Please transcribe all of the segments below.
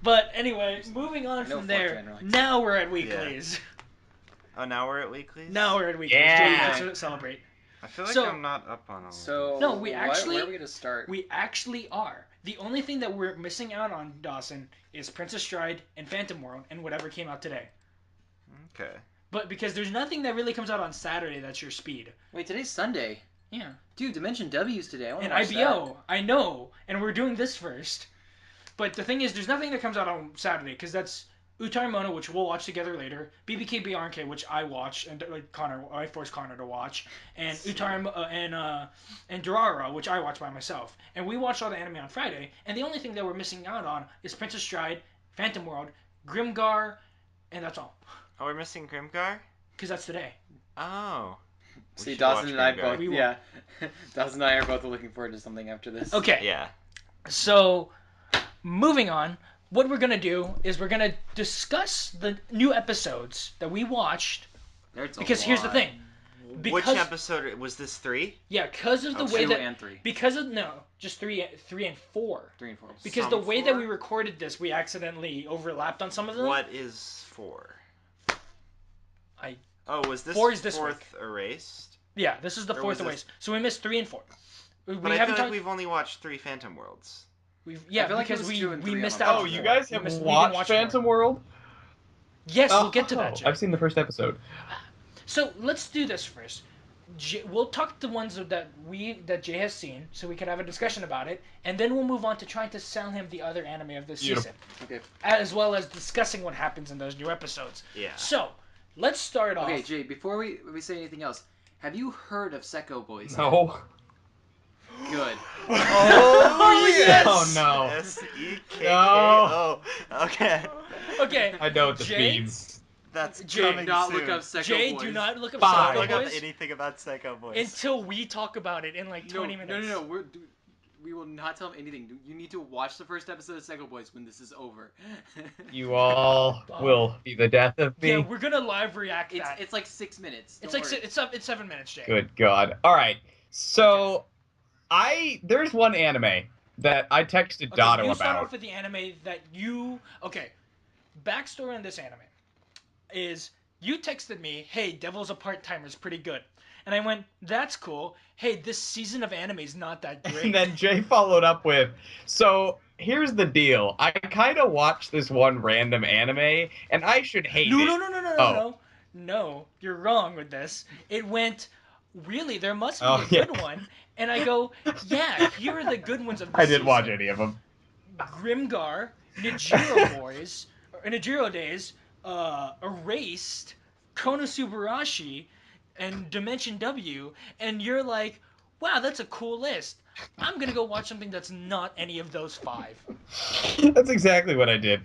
But anyway, moving on from there, now we're at weeklies. Oh, now we're at weeklies? Now we're at weeklies. Yeah. Jay, you can celebrate. I feel like I'm not up on all So, No, we where actually... are we going to start? We actually are. The only thing that we're missing out on, Dawson, is Princess Stride and Phantom World and whatever came out today. Okay. But because there's nothing that really comes out on Saturday that's your speed. Wait, today's Sunday. Yeah. Dude, Dimension W's today. I want And to watch IBO. that. I know. And we're doing this first. But the thing is, there's nothing that comes out on Saturday because that's Utarimona, which we'll watch together later. BBK BRNK, which I watch and I forced Connor to watch, and and Durara, which I watch by myself. And we watched all the anime on Friday. And the only thing that we're missing out on is Princess Stride, Phantom World, Grimgar, and that's all. Oh, we're missing Grimgar? Because that's today. Oh. See, Dawson and I both. Yeah. Dawson and I are both looking forward to something after this. Okay. Yeah. So, moving on. What we're going to do is we're going to discuss the new episodes that we watched. Because here's the thing. Which episode? Was this 3? Yeah, because of the way 2 that... and 3. Because of... No, just 3 and 4. 3 and 4. Because the way that we recorded this, we accidentally overlapped on some of them. What is 4? Was this 4 is this 4th week. erased? Yeah, this is the 4th erased. So we missed 3 and 4. But I feel like we've only watched 3 Phantom Worlds. Because we missed out. Oh, you guys have watched Phantom World? Yes, we'll get to that, Jay. I've seen the first episode. So let's do this first. We'll talk the ones that Jay has seen, so we can have a discussion about it, and then we'll move on to trying to sell him the other anime of this season. Okay. As well as discussing what happens in those new episodes. Yeah. So let's start off. Okay, Jay. Before we say anything else, have you heard of Secco Boys? No. Good. Oh, yes! Oh, no. S-E-K-K-O. Okay. Okay. I know what this Jay? means. That's Jay, coming not soon. look up Secco Jay, Boys. do not look up Bye. Psycho Look up Boys anything about Psycho Boys. until we talk about it in like 20 minutes. No. We will not tell him anything. You need to watch the first episode of Secco Boys when this is over. You all will be the death of me. Yeah, we're gonna live react that. It's like 6 minutes. It's it's 7 minutes, Jay. Good God. All right. So, there's one anime that I texted Dotto you start about. off with the anime that you... Okay, backstory on this anime is you texted me, hey, Devil's a Part-Timer is pretty good. And I went, that's cool. Hey, this season of anime is not that great. And then Jay followed up with, so here's the deal. I kind of watched this one random anime, and I should hate it. No. No, you're wrong with this. It went, really, there must be a good one. And I go, yeah, here are the good ones of the season. I didn't watch any of them. Grimgar, Nijiro Days, Erased, Konosubarashi, and Dimension W, and you're like, wow, that's a cool list. I'm gonna go watch something that's not any of those 5. That's exactly what I did.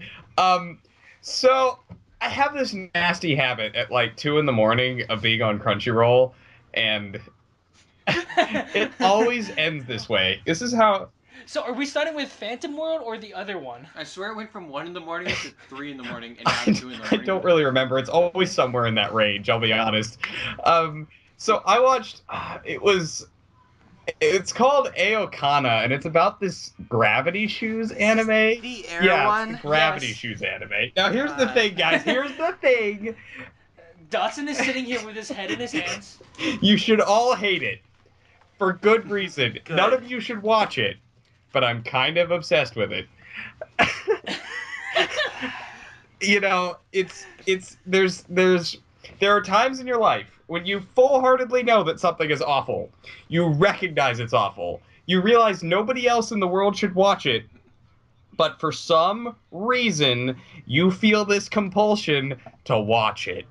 So I have this nasty habit at like 2 in the morning of being on Crunchyroll, and it always ends this way. This is how... So are we starting with Phantom World or the other one? I swear it went from 1 in the morning to 3 in the morning, and now 2 in the morning. I don't really remember. It's always somewhere in that range, I'll be honest. So I watched... It's called Aokana, and it's about this Gravity Shoes anime. The Air one? It's the Gravity Shoes anime. Now here's the thing, guys. Here's the thing. Dotson is sitting here with his head in his hands. You should all hate it. For good reason. Good. None of you should watch it. But I'm kind of obsessed with it. You know, there are times in your life when you full-heartedly know that something is awful. You recognize it's awful. You realize nobody else in the world should watch it. But for some reason, you feel this compulsion to watch it.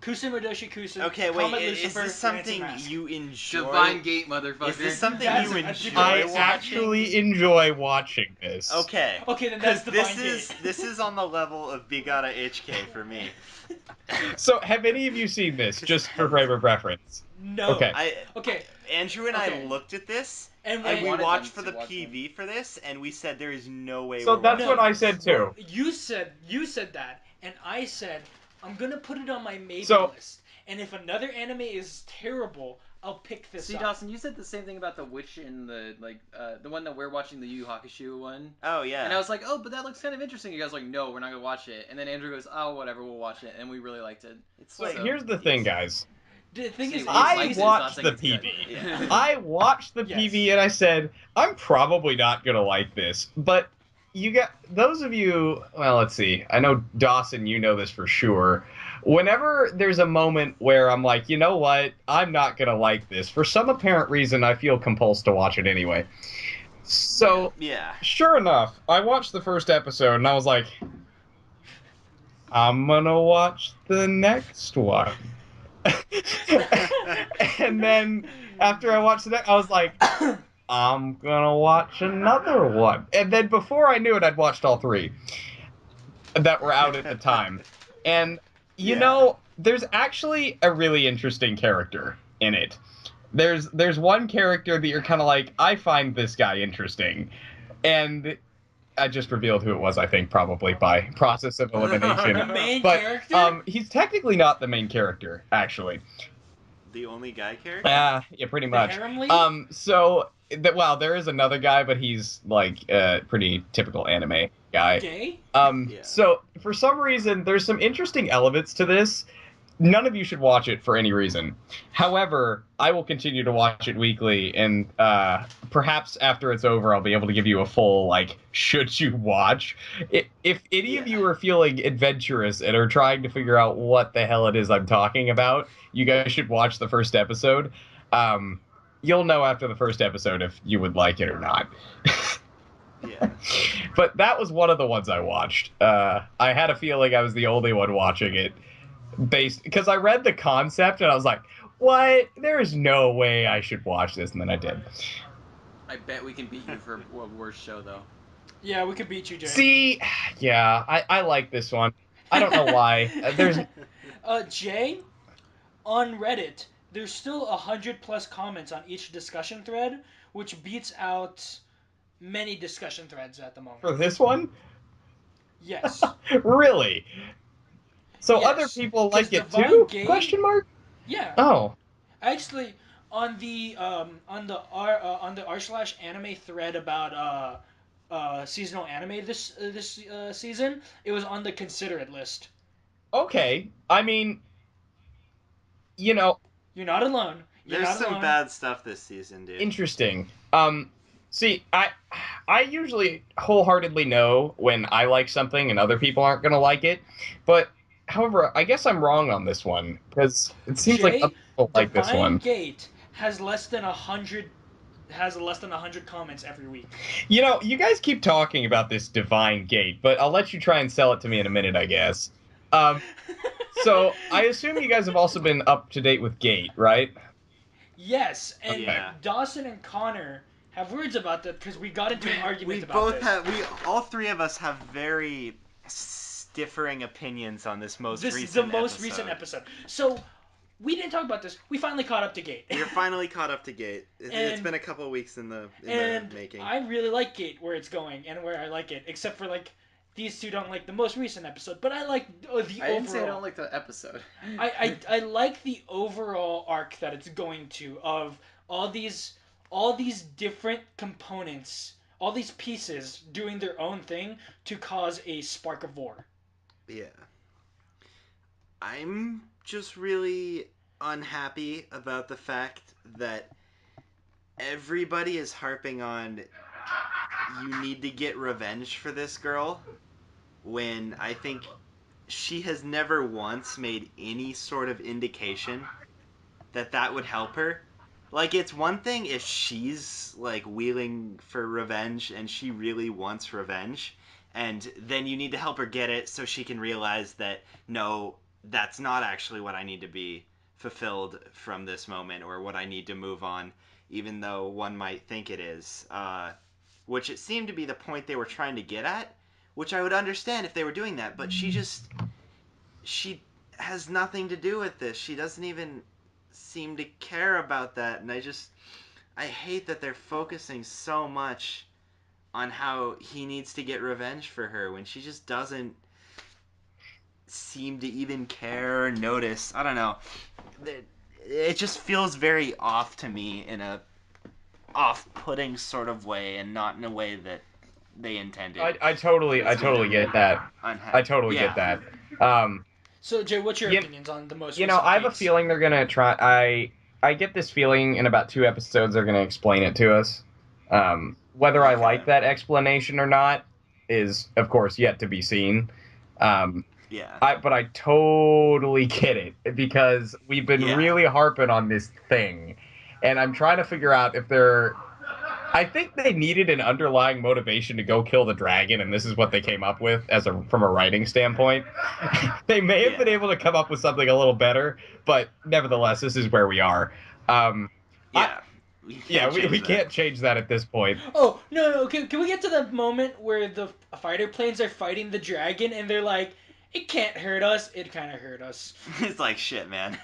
Kusumadoshi Kusu. Okay, wait, Comet is Lucifer, this something Mask. you enjoy? Divine Gate, motherfucker. Is this something That's you a enjoy divine- I actually enjoy watching this. Okay. Okay, then that's Because Divine Gate. this is on the level of Bigata HK for me. So, have any of you seen this, just for frame of reference? No. Okay. Okay. Andrew and Okay. I looked at this, And and we wanted watched for them the to watch PV for this, and we said there is no way So we're that's watching what I this. said too. You said that, and I said I'm gonna put it on my maybe So- list. And if another anime is terrible, I'll pick this See, up. Dawson, you said the same thing about the witch in the the one that we're watching, the Yu Yu Hakusho one. Oh yeah. And I was like, oh, but that looks kind of interesting. You guys were like, no, we're not gonna watch it. And then Andrew goes, oh, whatever, we'll watch it, and we really liked it. It's So like here's the thing, guys. The thing See, is, he I likes it, he's not watched saying the it's good. PV. Yeah. I watched the Yes. PV and I said, I'm probably not gonna like this. But you got those of you. Well, let's see. I know Dawson, you know this for sure. Whenever there's a moment where I'm like, you know what, I'm not gonna like this. For some apparent reason, I feel compulsed to watch it anyway. So, Yeah. sure enough, I watched the first episode and I was like, I'm gonna watch the next one. And then after I watched the next, I was like, I'm gonna watch another one. And then before I knew it, I'd watched all three that were out at the time. And, you Yeah. know, there's actually a really interesting character in it. There's one character that you're kind of like, I find this guy interesting. And I just revealed who it was, I think, probably by process of elimination. the main But character. he's technically not the main character, actually. The only guy character? Yeah, pretty The much. harem lead? So well, there is another guy, but he's like a pretty typical anime guy. Gay? Yeah. So for some reason, there's some interesting elements to this. None of you should watch it for any reason. However, I will continue to watch it weekly, and perhaps after it's over, I'll be able to give you a full, like, should you watch? If any of you are feeling adventurous and are trying to figure out what the hell it is I'm talking about, you guys should watch the first episode. You'll know after the first episode if you would like it or not. Yeah. But that was one of the ones I watched. I had a feeling I was the only one watching it. Because I read the concept and I was like, what? There is no way I should watch this, and then I did. I bet we can beat you for a worse show, though. Yeah, we could beat you, Jay. See, yeah, I like this one. I don't know why. There's Jay, on Reddit, there's still 100+ comments on each discussion thread, which beats out many discussion threads at the moment. for this one, Yes. really. So Yes, other people 'cause like it Divine too? Gate- Question mark. Yeah. Oh, Actually, on the r/anime thread about seasonal anime this season, it was on the consider it list. okay. I mean, you know, You're not alone. You're There's not some alone. bad stuff this season, dude. interesting. See, I usually wholeheartedly know when I like something and other people aren't gonna like it, but however, I guess I'm wrong on this one because it seems like Jay, other people like this Divine one. Gate has less than 100 comments every week. You know, you guys keep talking about this Divine Gate, but I'll let you try and sell it to me in a minute, I guess. So I assume you guys have also been up to date with Gate, right? Yes, and Yeah. Dawson and Connor have words about that because we got into an argument We about both this. have. All three of us have very differing opinions on this most This recent is the most episode. recent episode. So we didn't talk about this. We finally caught up to Gate. You're finally caught up to Gate. It's And- been a couple weeks in the and making. I really like Gate where it's going and where I like it, except for like these two don't like the most recent episode, but I like the I didn't overall. say I don't like the episode. I like the overall arc that it's going to of all these different components, all these pieces doing their own thing to cause a spark of war. Yeah. I'm just really unhappy about the fact that everybody is harping on you need to get revenge for this girl when I think she has never once made any sort of indication that that would help her. Like, it's one thing if she's, like, wheeling for revenge and she really wants revenge, and then you need to help her get it so she can realize that, no, that's not actually what I need to be fulfilled from this moment or what I need to move on, even though one might think it is. Which it seemed to be the point they were trying to get at, which I would understand if they were doing that, but she has nothing to do with this. She doesn't even seem to care about that, and I hate that they're focusing so much on how he needs to get revenge for her when she just doesn't seem to even care or notice. I don't know. it just feels very off to me in a off-putting sort of way, and not in a way that they intended. I totally get that. I totally get that. So, Jay, what's your You- opinions on the most You know, recent I have a dates? feeling they're gonna try. I get this feeling in about 2 episodes they're gonna explain it to us. Whether I Okay. like that explanation or not is, of course, yet to be seen. Yeah. But I totally get it because we've been Yeah. really harping on this thing, and I'm trying to figure out if they're. I think they needed an underlying motivation to go kill the dragon, and this is what they came up with from a writing standpoint. They may have been Yeah. able to come up with something a little better, but nevertheless, this is where we are. Yeah. We can't change that at this point. Oh, no, can we get to the moment where the fighter planes are fighting the dragon and they're like, it can't hurt us, it kind of hurt us. It's like, shit, man.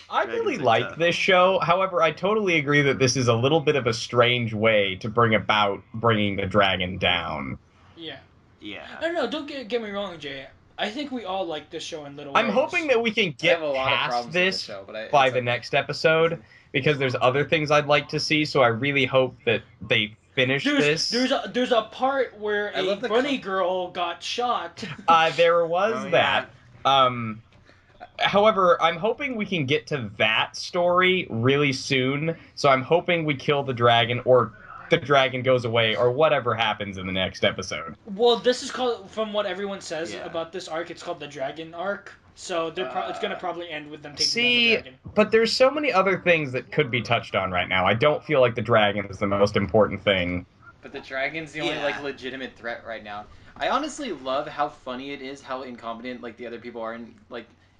I Dragons really are like tough. this show. However, I totally agree that this is a little bit of a strange way to bring about bringing the dragon down. Yeah. Yeah. No, don't get me wrong, Jay. I think we all like this show in little I'm ways. hoping that we can I get have a lot of past problems with this the show, but by it's the okay. next episode because there's other things I'd like to see. So I really hope that they finish this. There's a part where I a love the bunny girl got shot. There was Oh, that. However, I'm hoping we can get to that story really soon. So I'm hoping we kill the dragon, or the dragon goes away, or whatever happens in the next episode. Well, this is called, from what everyone says Yeah. about this arc, it's called the Dragon arc. So it's gonna probably end with them taking See, down the dragon. but there's so many other things that could be touched on right now. I don't feel like the dragon is the most important thing. But the dragon's the only Yeah. like legitimate threat right now. I honestly love how funny it is, how incompetent like the other people are in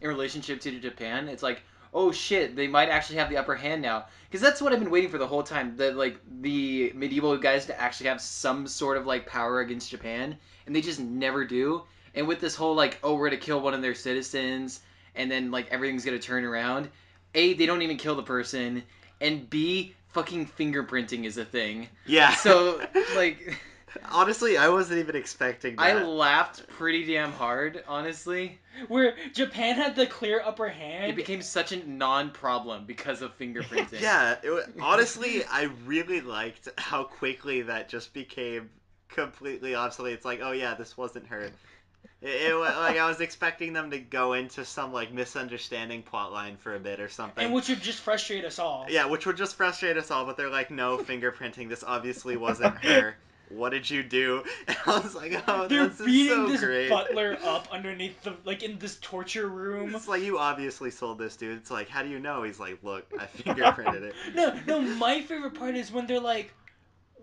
relationship to Japan. It's like, oh shit, they might actually have the upper hand now. Because that's what I've been waiting for the whole time. That like the medieval guys to actually have some sort of like power against Japan, and they just never do. And with this whole like, oh, we're gonna kill one of their citizens, and then like everything's gonna turn around. A, they don't even kill the person, and B, fucking fingerprinting is a thing. Yeah. So like. Honestly, I wasn't even expecting that. I laughed pretty damn hard, honestly. Where Japan had the clear upper hand. It became such a non-problem because of fingerprinting. Yeah, honestly, I really liked how quickly that just became completely obsolete. It's like, oh yeah, this wasn't her. Like I was expecting them to go into some like misunderstanding plotline for a bit or something. and which would just frustrate us all. Yeah, which would just frustrate us all. But they're like, no, fingerprinting. This obviously wasn't her. What did you do? And I was like, oh, They're this is beating so this great. butler up underneath the in this torture room. It's like, you obviously sold this dude. It's like, how do you know? He's like, look, I fingerprinted it. No, my favorite part is when they're like,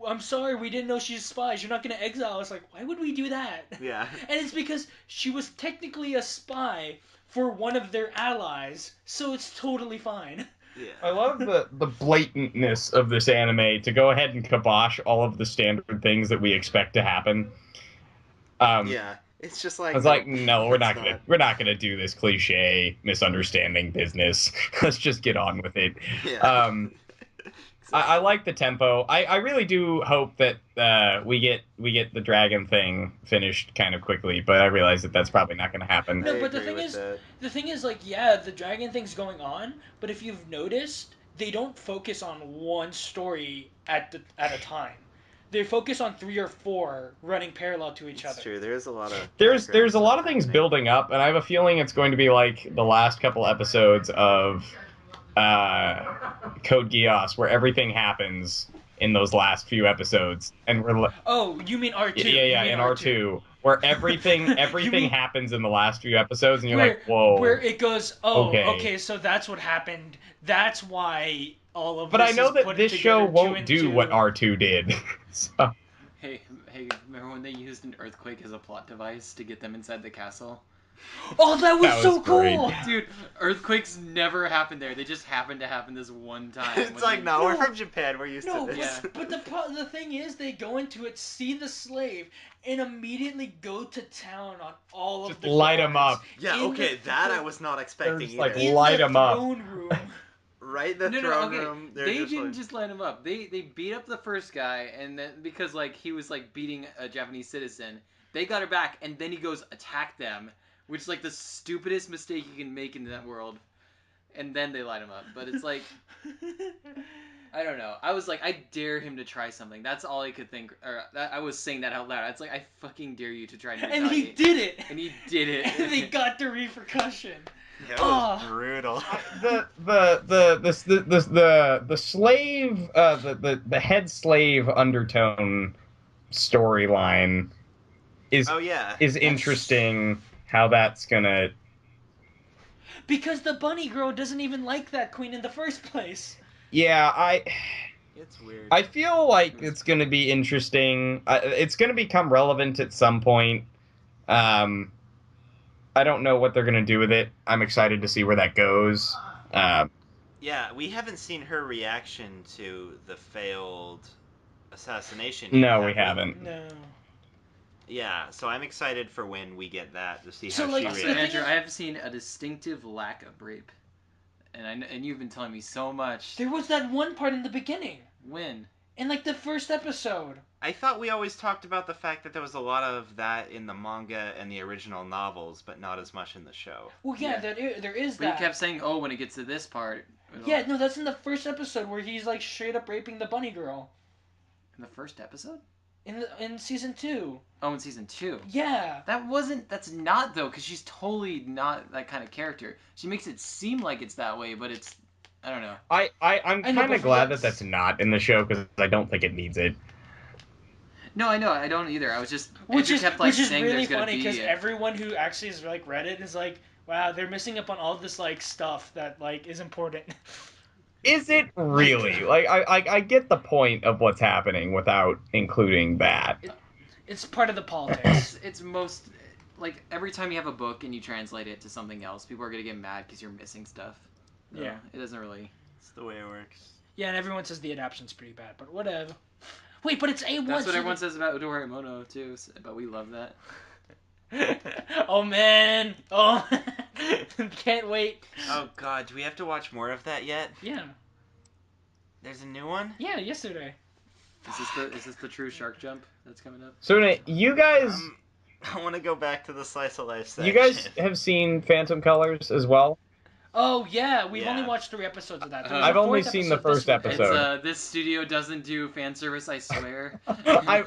I'm sorry, we didn't know she's spies. You're not gonna exile us. Like, why would we do that? Yeah. And it's because she was technically a spy for one of their allies, so it's totally fine. Yeah. I love the blatantness of this anime to go ahead and kibosh all of the standard things that we expect to happen. Yeah. It's just like, I was like, no, we're it's not gonna do this cliche misunderstanding business. Let's just get on with it. Yeah. I like the tempo. I really do hope that we get the dragon thing finished kind of quickly, but I realize that that's probably not going to happen. No, I but the agree thing with is, that. like, yeah, the dragon thing's going on, but if you've noticed, they don't focus on one story at a time. They focus on 3 or 4 running parallel to each It's other. true. There's a lot of There's a lot of background things stuff building up, and I have a feeling it's going to be like the last couple episodes of Code Geass, where everything happens in those last few episodes, and we're Oh, you mean R2? yeah, You mean in R2, where everything mean- happens in the last few episodes, and you're where, like, whoa. Where it goes, oh, Okay. okay, so that's what happened. That's why all of But this I know is that put this show together won't two do and what two. R2 did. So, Hey, remember when they used an earthquake as a plot device to get them inside the castle? Oh, that was, That was so great. cool! Dude, earthquakes never happen there. They just happen to happen this one time. It's when like, they- no, we're No. from Japan. We're used No, to this. but the thing is, they go into it, see the slave, and immediately go to town on all of Just the light 'em guards up. Yeah, in okay, the that I throne- was not expecting just either. like, in light the 'em up. throne room. Right in the No, throne okay. room. They just didn't like, just line him up. They beat up the first guy, and then because like he was like beating a Japanese citizen, they got her back, and then he goes attack them, which is like the stupidest mistake you can make in that world. and then they light him up. But it's like, I don't know. I was like, I dare him to try something. That's all I could think. Or I was saying that out loud. It's like, I fucking dare you to try to And he retaliate. did it. And he did it. And they got the repercussion. That was Oh. brutal. The slave the head slave undertone storyline is Oh yeah. is interesting. How that's gonna Because the bunny girl doesn't even like that queen in the first place. It's weird. I feel like it's gonna be interesting. It's gonna become relevant at some point. I don't know what they're gonna do with it. I'm excited to see where that goes. Yeah, we haven't seen her reaction to the failed assassination. No, yet, we have haven't. No. Yeah, so I'm excited for when we get that to see So, how like, she the reacts. thing Andrew, is- I have seen a distinctive lack of rape, and you've been telling me so much. There was that one part in the beginning. When? In, like, the first episode. I thought we always talked about the fact that there was a lot of that in the manga and the original novels, but not as much in the show. Well, yeah, Yeah. there is But that. you kept saying, "Oh, when it gets to this part." Yeah, no, that's in the first episode where he's, like, straight up raping the bunny girl. In the first episode? In season 2. Oh, in season 2. Yeah. That's not, though, because she's totally not that kind of character. She makes it seem like it's that way, but it's, I don't know. I'm I know, kind but of glad that's- that that's not in the show because I don't think it needs it. No, I know, I don't either. I was just, Which Andrew is, kept, like, which is saying really there's gonna funny be because a- everyone who actually has, like, read it is like, wow, they're missing up on all this, like, stuff that, like, is important. Is it really? Like I get the point of what's happening without including that. It's part of the politics. It's most, like, every time you have a book and you translate it to something else, people are gonna get mad because you're missing stuff. So, Yeah. It doesn't really... That's the way it works. Yeah, and everyone says the adaptation's pretty bad, but whatever. Wait, but it's A1. That's what so everyone says about Udorimono, too, but we love that. Oh, man. Oh, can't wait. Oh god, do we have to watch more of that yet? Yeah. There's a new one? Yeah, yesterday. Is this the true shark jump that's coming up? So you guys I want to go back to the slice of life section. you guys have seen Phantom Colors as well? Oh, yeah, we've Yeah. only watched 3 episodes of that. There's I've a only 4th seen the episode this first week. episode. It's, this studio doesn't do fan service, I swear. I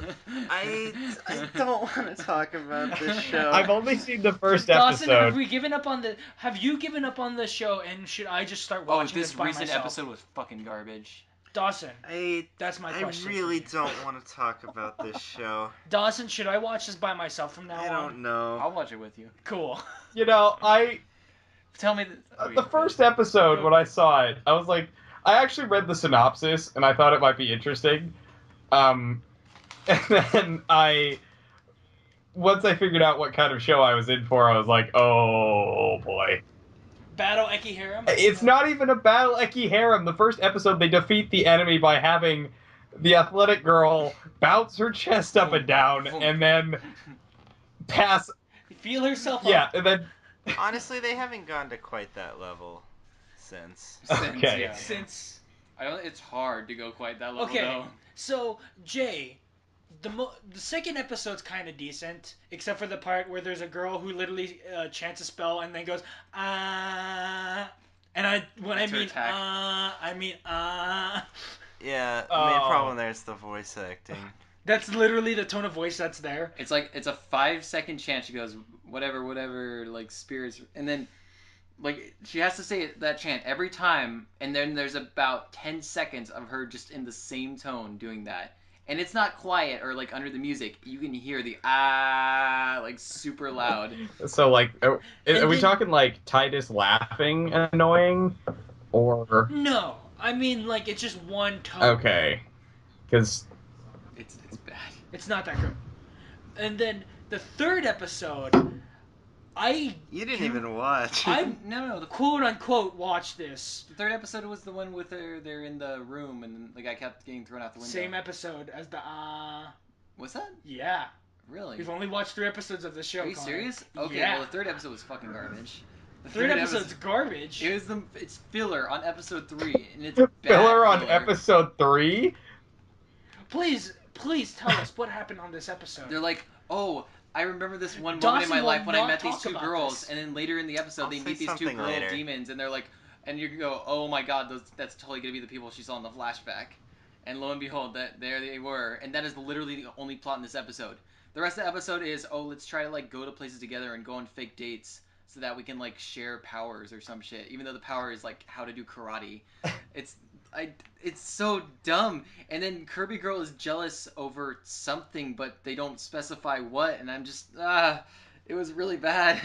don't want to talk about this show. I've only seen the first Dawson, have episode. we given up on the? Have you given up on the show? And should I just start Oh, watching this by recent myself? episode was fucking garbage. Dawson, I that's my question. really don't want to talk about this show. Dawson, should I watch this by myself from now I on? don't know. I'll watch it with you. Cool. You know, Tell me the first episode when I saw it, I was like, I actually read the synopsis and I thought it might be interesting. And then once I figured out what kind of show I was in for, I was like, oh boy. Battle Eki Harem. It's not even a battle Eki harem. The first episode, they defeat the enemy by having the athletic girl bounce her chest up and down and then pass. Feel herself. Yeah, Up. and then. Honestly, they haven't gone to quite that level since. Okay. Yeah. Since It's hard to go quite that level, okay, though. so Jay, the second episode's kind of decent, except for the part where there's a girl who literally chants a spell and then goes ah, and when That's her I mean attack. I mean ah. Yeah, the main Oh. problem there is the voice acting. That's literally the tone of voice that's there. It's like, it's a 5-second chant. She goes, whatever, like, spirits. And then, like, she has to say that chant every time. And then there's about 10 seconds of her just in the same tone doing that. And it's not quiet or, like, under the music. You can hear the ah, like, super loud. So, like, are we then- talking, like, Titus laughing annoying? Or. No, I mean like it's just one tone. Okay. Because. It's bad. It's not that good. And then the third episode, You didn't even watch. I No, the quote unquote watched this. third episode was the one with they're in the room and the guy kept getting thrown out the window. Same episode as the What's that? yeah. Really? We've only watched 3 episodes of the show. Are you Connor. serious? Okay, Yeah. well the third episode was fucking garbage. The Third episode's garbage. it's filler on episode 3 and it's bad Filler on filler. episode 3? Please tell us what happened on this episode. They're like, oh, I remember this one moment Dawson in my will life when I not met these talk 2 about girls, this. and then later in the episode I'll they say meet these 2 something girl later. demons, and they're like, and you go, oh my god, that's totally gonna be the people she saw in the flashback, and lo and behold, there they were, and that is literally the only plot in this episode. The rest of the episode is, oh, let's try to like go to places together and go on fake dates so that we can like share powers or some shit. Even though the power is like how to do karate, it's it's so dumb. And then Kirby Girl is jealous over something, but they don't specify what. And I'm just it was really bad.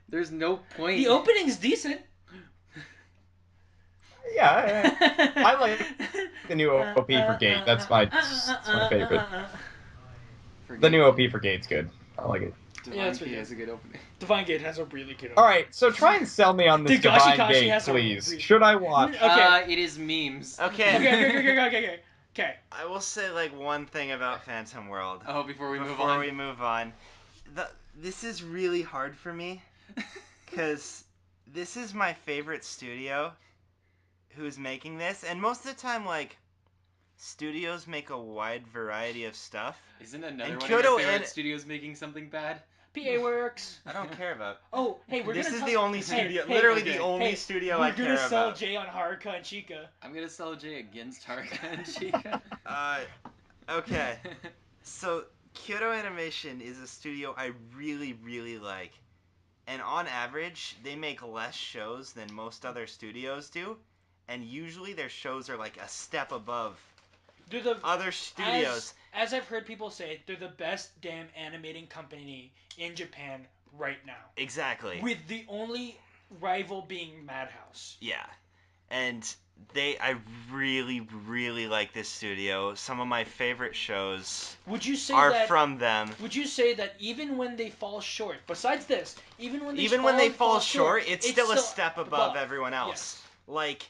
There's no point. The opening's decent. Yeah, I like the new OP for Gate. That's my favorite. The new OP for Gate's good. I like it. Divine it's Key pretty has a good opening. Divine Gate has a really good opening. All right, so try and sell me on this The Gashi Divine Kashi Gate, has a please. really- Should I watch? Okay. It is memes. Okay. Okay. I will say like one thing about Phantom World. Oh, before we move on. This is really hard for me because this is my favorite studio who's making this, and most of the time, like, studios make a wide variety of stuff. Isn't another And one Kyoto of your favorite and- studios making something bad? PA Works. I don't care about. Oh, hey, This gonna is talk- the only studio, Hey, literally okay. the only Hey, studio we're I gonna care sell about. Jay on Haruka and Chica. I'm gonna sell Jay against Haruka and Chica. Okay. So Kyoto Animation is a studio I really, really like, and on average, they make less shows than most other studios do, and usually their shows are like a step above They're the other studios. as I've heard people say, they're the best damn animating company in Japan right now. Exactly. With the only rival being Madhouse. Yeah. And I really, really like this studio. Some of my favorite shows Would you say are that from them. Would you say that even when they fall short, besides this, even when They fall short, it's still a step above everyone else. Yes. Like,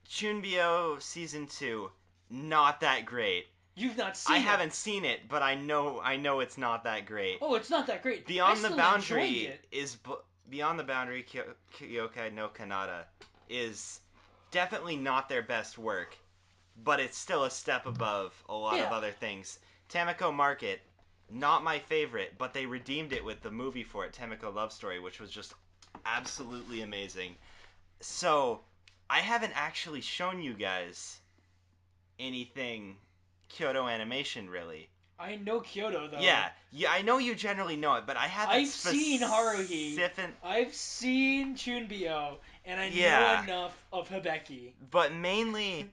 Chunbyo Season 2, not that great. You've not seen I it. haven't seen it, but I know it's not that great. Oh, it's not that great. Beyond I the still Boundary enjoyed it. Beyond the Boundary, Kyokai no Kanata is definitely not their best work, but it's still a step above a lot of other things. Tamako Market, not my favorite, but they redeemed it with the movie for it, Tamako Love Story, which was just absolutely amazing. So, I haven't actually shown you guys anything Kyoto Animation, really. I know Kyoto though. Yeah, I know you generally know it, but I haven't I've seen Haruhi. I've seen Chunbyo, and I know enough of Hibeki. But mainly,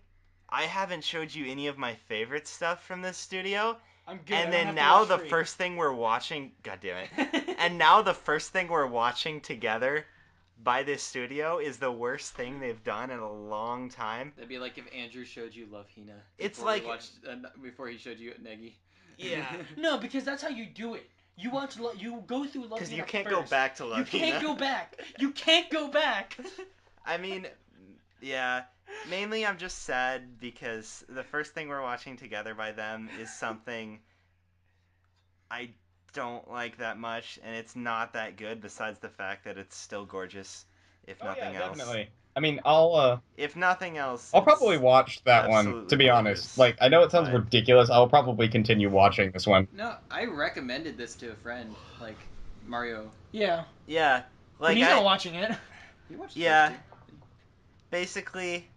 I haven't showed you any of my favorite stuff from this studio. I'm good. And then now the first thing we're watching, god damn it. And now the first thing we're watching together by this studio is the worst thing they've done in a long time. That'd be like if Andrew showed you Love Hina. It's before like before he showed you Negi. Yeah. No, because that's how you do it. You watch. You go through Love Hina Because you can't first. go back to Love You can't go back. You can't go back. I mean, yeah. Mainly, I'm just sad because the first thing we're watching together by them is something I don't like that much, and it's not that good. Besides the fact that it's still gorgeous, if nothing else. Definitely. I mean, I'll If nothing else, I'll probably watch that one. absolutely To be gorgeous. honest, like I know it sounds But- ridiculous. I'll probably continue watching this one. No, I recommended this to a friend, like Mario. Yeah. Yeah, But like he's not watching it. You watched Yeah. this, basically,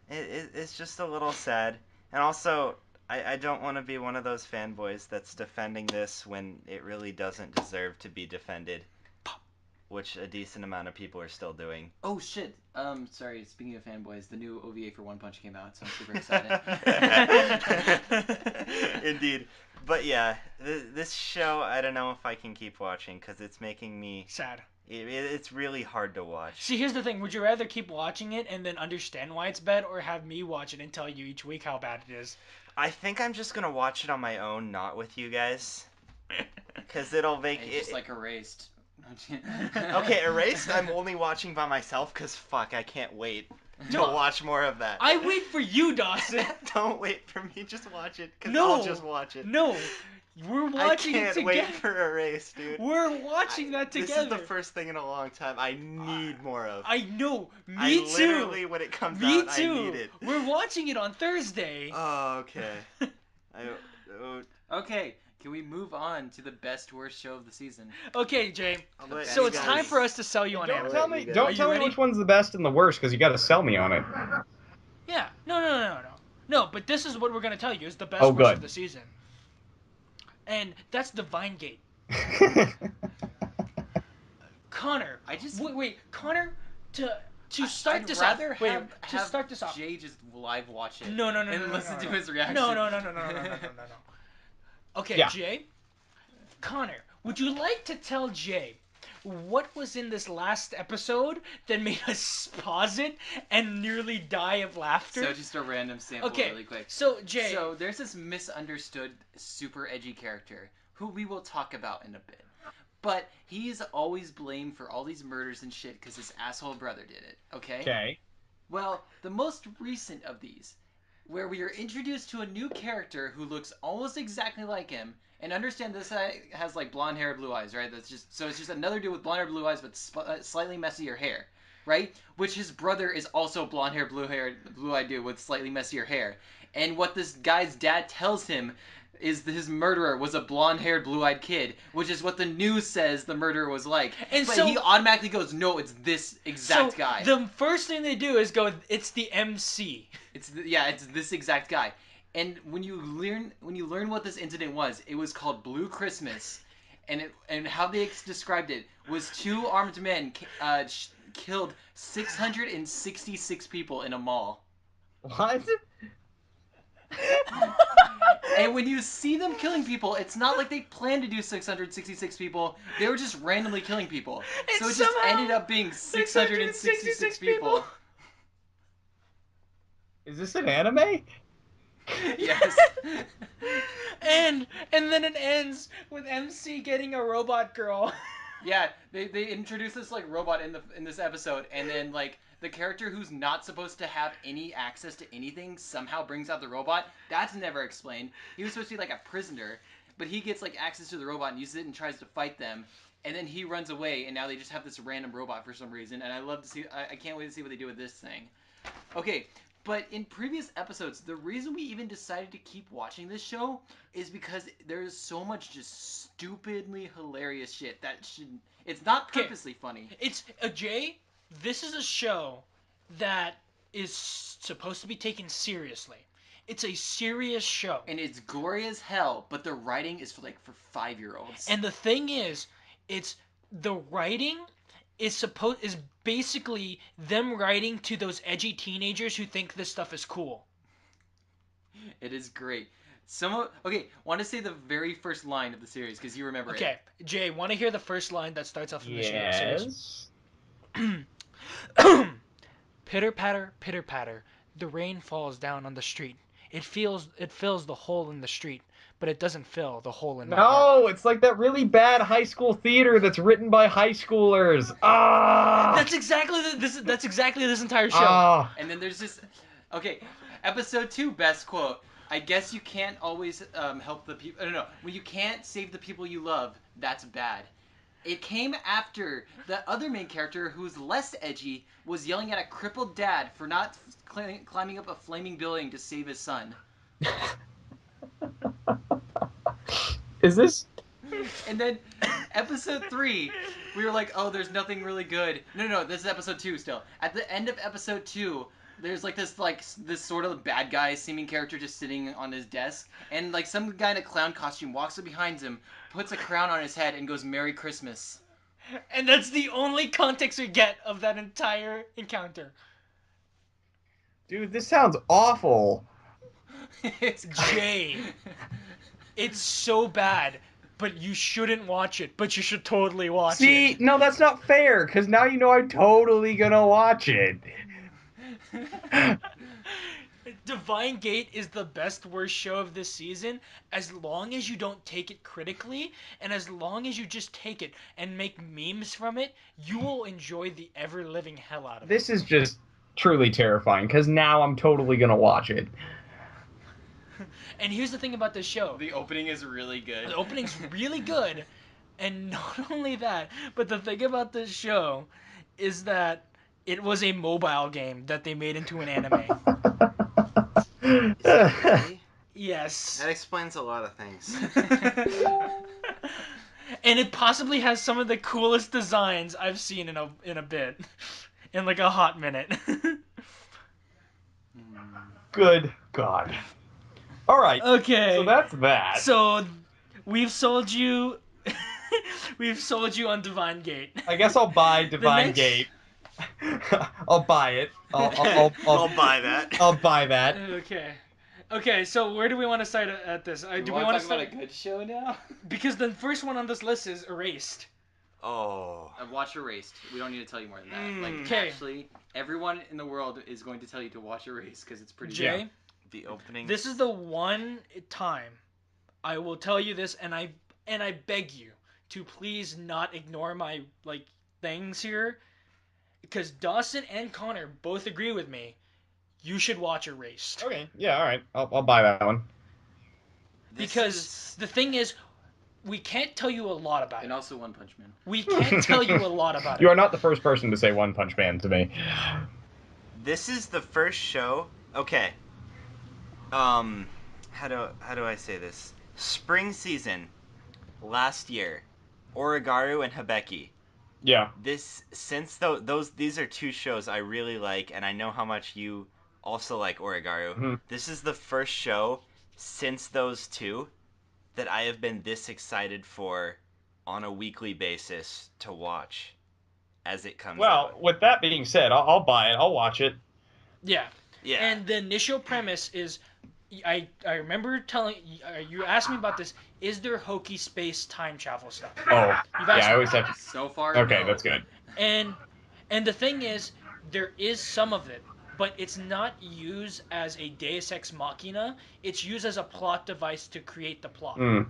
it's just a little sad, and also I don't want to be one of those fanboys that's defending this when it really doesn't deserve to be defended, which a decent amount of people are still doing. Oh shit. Sorry. Speaking of fanboys, the new OVA for One Punch came out, so I'm super excited. Indeed. But yeah, this show, I don't know if I can keep watching because it's making me... Sad. It's really hard to watch. See, here's the thing. Would you rather keep watching it and then understand why it's bad, or have me watch it and tell you each week how bad it is? I think I'm just going to watch it on my own, not with you guys. Because it'll make It's it... just like Erased. Okay, Erased, I'm only watching by myself because fuck, I can't wait to No. watch more of that. I wait for you, Dawson. Don't wait for me, just watch it, because No. I'll just watch it. No, we're watching I it can't together. wait for Erased, dude. We're watching that together. This is the first thing in a long time I need more of. I know. Me I too. literally, when it comes Me out, too. I need it. We're watching it on Thursday. Oh, okay. Oh, Okay, Can we move on to the best worst show of the season? Okay, Jay. I'll let So you it's guys- time for us to sell you on Don't anime. tell I'll me. let you Don't guys- tell Are me you ready? which one's the best and the worst, because you got to sell me on it. Yeah. No. No, but this is what we're gonna tell you is the best Oh, worst good. of the season. And that's Divine Gate. Connor. I just wait, Connor. To start I'd this rather off. Wait, have, to start this off. Jay just live watch it. No. And listen to his reaction. No. Okay, Yeah. Jay. Connor, would you like to tell Jay what was in this last episode that made us pause it and nearly die of laughter? So just a random sample Okay, really quick. so Jay. So there's this misunderstood, super edgy character who we will talk about in a bit. But he is always blamed for all these murders and shit because his asshole brother did it, okay? Okay. Well, the most recent of these, where we are introduced to a new character who looks almost exactly like him, and understand this guy has like blonde hair, blue eyes, right? That's just so it's just another dude with blonde hair, blue eyes, but slightly messier hair, right? Which his brother is also blonde hair, blue-eyed dude with slightly messier hair. And what this guy's dad tells him is that his murderer was a blonde-haired, blue-eyed kid, which is what the news says the murderer was like. And but so- he automatically goes, "No, it's this exact so guy." The first thing they do is go, it's the MC. It's this exact guy. And when you learn what this incident was, it was called Blue Christmas, and how they described it was two armed men killed 666 people in a mall. What? And when you see them killing people, it's not like they planned to do 666 people. They were just randomly killing people. And So it just somehow ended up being 666 people. Is this an anime? Yes. And then it ends with MC getting a robot girl. Yeah, they introduce this like robot in this episode, and then like the character who's not supposed to have any access to anything somehow brings out the robot. That's never explained. He was supposed to be like a prisoner, but he gets like access to the robot and uses it and tries to fight them, and then he runs away, and now they just have this random robot for some reason. And I can't wait to see what they do with this thing. Okay. But in previous episodes, the reason we even decided to keep watching this show is because there's so much just stupidly hilarious shit that should. It's not Okay. purposely funny. It's Jay. This is a show that is supposed to be taken seriously. It's a serious show. And it's gory as hell, but the writing is for 5-year-olds. And the thing is, it's the writing is basically them writing to those edgy teenagers who think this stuff is cool. It is great. Want to say the very first line of the series because you remember it. Okay, Jay, want to hear the first line that starts off from the series? Yes. Pitter patter, the rain falls down on the street. It fills the hole in the street, but it doesn't fill the hole in my heart. No, it's like that really bad high school theater that's written by high schoolers. Ah. That's exactly this entire show. Ah. And then there's this. Okay, episode 2, best quote. I guess you can't always help the people. No. When you can't save the people you love, that's bad. It came after the other main character, who's less edgy, was yelling at a crippled dad for not climbing up a flaming building to save his son. Is this? And then episode 3, we were like, oh, there's nothing really good. No, this is episode 2 still. At the end of episode 2, there's this sort of bad guy seeming character just sitting on his desk, and some guy in a clown costume walks up behind him, puts a crown on his head, and goes, "Merry Christmas." And that's the only context we get of that entire encounter. Dude, this sounds awful. It's Jay. It's so bad, but you shouldn't watch it. But you should totally watch See, it. no, that's not fair, because now you know I'm totally gonna watch it. Divine Gate is the best worst show of this season as long as you don't take it critically, and as long as you just take it and make memes from it, you will enjoy the ever-living hell out of it. This is just truly terrifying, because now I'm totally gonna watch it. And here's the thing about this show. The opening is really good. The opening's really good, and not only that, but the thing about this show is that it was a mobile game that they made into an anime. Is it really? Yes. That explains a lot of things. And it possibly has some of the coolest designs I've seen in a bit, in like a hot minute. Good God. All right. Okay. So that's that. So we've sold you. We've sold you on Divine Gate. I guess I'll buy Divine next- Gate. I'll buy it. I'll buy that. I'll buy that. Okay. Okay, so where do we want to start at this? Do we want want to to talk start? about a good show now? Because the first one on this list is Erased. Oh. I've watched Erased. We don't need to tell you more than that. Like, Okay. actually, everyone in the world is going to tell you to watch Erased because it's pretty Jay, good. The opening. this is the one time I will tell you this, and I beg you to please not ignore my like things here, because Dawson and Connor both agree with me. You should watch Erased. Okay. Yeah. All right. I'll buy that one. Because the thing is, we can't tell you a lot about And it. also One Punch Man. We can't tell you a lot about You it. are not the first person to say One Punch Man to me. This is the first show. Okay. How do I say this? Spring season, last year, Origaru and Hibeki. Yeah. These are two shows I really like, and I know how much you also like Origaru. Mm-hmm. This is the first show since those two that I have been this excited for on a weekly basis to watch as it comes Well, out. with that being said, I'll buy it. I'll watch it. Yeah. Yeah. And the initial premise is, I remember telling you asked me about this. Is there hokey space time travel stuff? Oh, You've yeah. asked I me always about have to. So far, Okay, no. that's good. And the thing is, there is some of it, but it's not used as a Deus Ex Machina. It's used as a plot device to create the plot. Mm.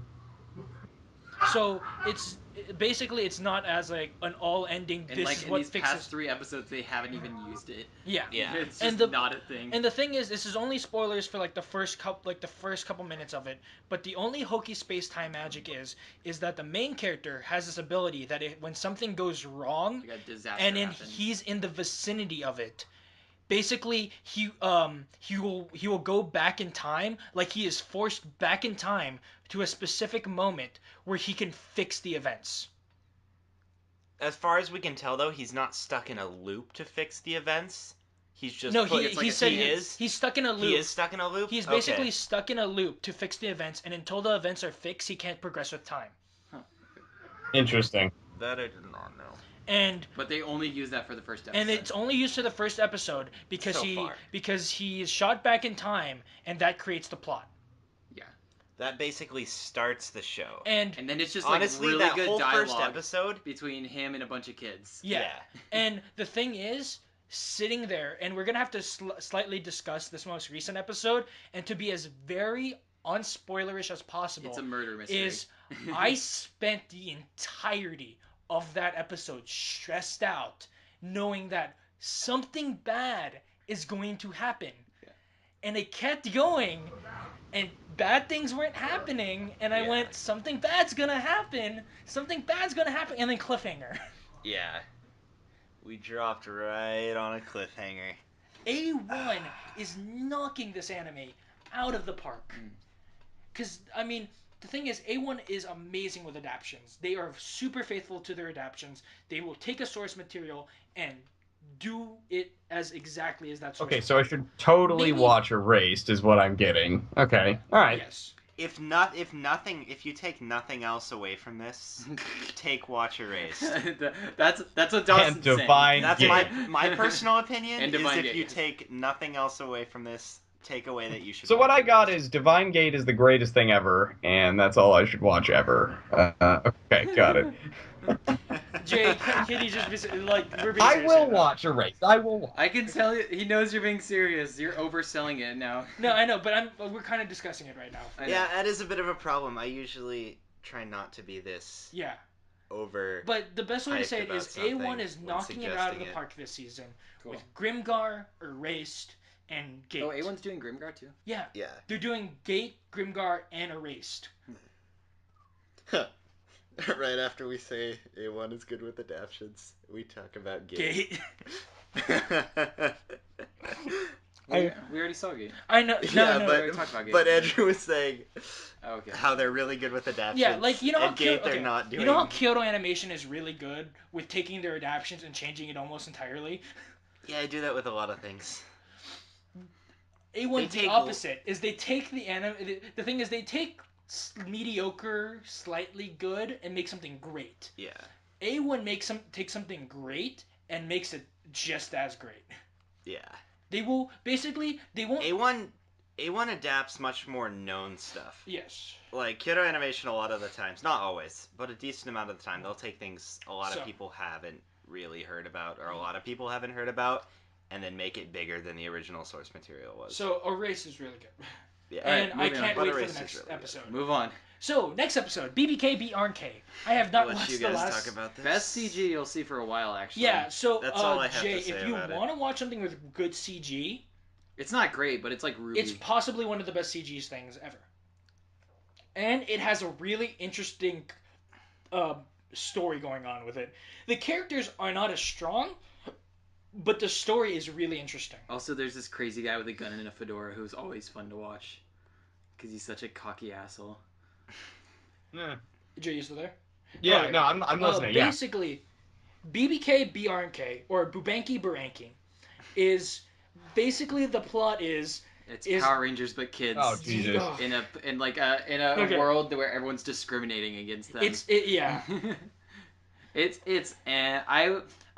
So it's basically it's not as like an all-ending. And This like is in what these fixes. past 3 episodes, they haven't even used it. Yeah. Yeah. It's And just not a thing. And the thing is, this is only spoilers for like the first couple minutes of it. But the only hokey space time magic is that the main character has this ability that when something goes wrong, Like a disaster and then happens. he's in the vicinity of it, basically he will go back in time, like he is forced back in time to a specific moment where he can fix the events. As far as we can tell, though, he's not stuck in a loop to fix the events. He's just No, put, he said he is. he's stuck in a loop. He is stuck in a loop. He's Okay. basically stuck in a loop to fix the events, and until the events are fixed, he can't progress with time. Interesting. That I did not know. And But they only use that for the first episode. and it's only used for the first episode because So far. he is shot back in time, and that creates the plot. That basically starts the show. And And then it's just Honestly, like really that good whole dialogue first episode. between him and a bunch of kids. yeah. And the thing is, sitting there, and we're gonna have to slightly discuss this most recent episode, and to be as very unspoilerish as possible, It's a murder mystery. is I spent the entirety of that episode stressed out, knowing that something bad is going to happen. Yeah. And it kept going, and bad things weren't happening, and I Yeah. went, something bad's gonna happen, and then cliffhanger. Yeah. We dropped right on a cliffhanger. A1 is knocking this anime out of the park. Because, I mean, the thing is, A1 is amazing with adaptions. They are super faithful to their adaptions. They will take a source material and do it as exactly as that source Okay, so I should totally Maybe- watch Erased, is what I'm getting. Okay. All right. Yes. If you take nothing else away from this, watch Erased. that's what Dawson's And Divine That's Gate. my personal opinion. And Is Divine if Gate, you yes. take nothing else away from this, take away that you should. So what watch I got Erased. is Divine Gate is the greatest thing ever, and that's all I should watch ever. Okay, got it. Jay, can you just be like, we're being I serious will right now. watch Erased. I will watch. I can tell you, he knows you're being serious. You're overselling it now. No, I know, but we're kind of discussing it right now. I know. Yeah, that is a bit of a problem. I usually try not to be this Yeah. over. But the best way to Hyped say it about is something A1 is when knocking it out of suggesting the it. park this season Cool. with Grimgar, Erased, and Gate. Oh, A1's doing Grimgar too. Yeah, Yeah. they're doing Gate, Grimgar, and Erased. Right after we say A1 is good with adaptions, we talk about Gate. Gate. I- We already saw Gate. I know. No, Yeah, no. we already talked about Gate. but Andrew was saying Oh, okay. how they're really good with adaptations. Yeah, like you know how and Gate Kyoto, they're not doing. you know how Kyoto Animation is really good with taking their adaptations and changing it almost entirely. Yeah, I do that with a lot of things. A1's They the take- opposite. Is they take the anime. The thing is they take mediocre, slightly good, and make something great. Yeah. A1 takes something great and makes it just as great. Yeah. They will basically they won't. A1 adapts much more known stuff. Yes. Like Kyoto Animation, a lot of the times, not always, but a decent amount of the time, they'll take things a lot So- of people haven't really heard about, or a lot of people haven't heard about, and then make it bigger than the original source material was. So Erase is really good. yeah. And I moving on. can't But wait for Erase the is next really good. episode. Move on. So next episode, BBK beat RNK. I have I'll not let watched you the guys last. talk about this. Best CG you'll see for a while, actually. Yeah. So That's all I have Jay, to say if you about it. want to watch something with good CG, It's not great, but it's like Ruby. it's possibly one of the best CG things ever. And it has a really interesting story going on with it. The characters are not as strong, but the story is really interesting. Also, there's this crazy guy with a gun and a fedora who's always fun to watch. Because he's such a cocky asshole. Yeah, Jay, you still there? yeah Alright. no, I'm listening. Yeah. Basically, BBK BRNK, or Bubanki Baranki, is basically the plot is It's Is- Power Rangers but kids. Oh, Jesus. Oh, In a Okay. world where everyone's discriminating against them. yeah.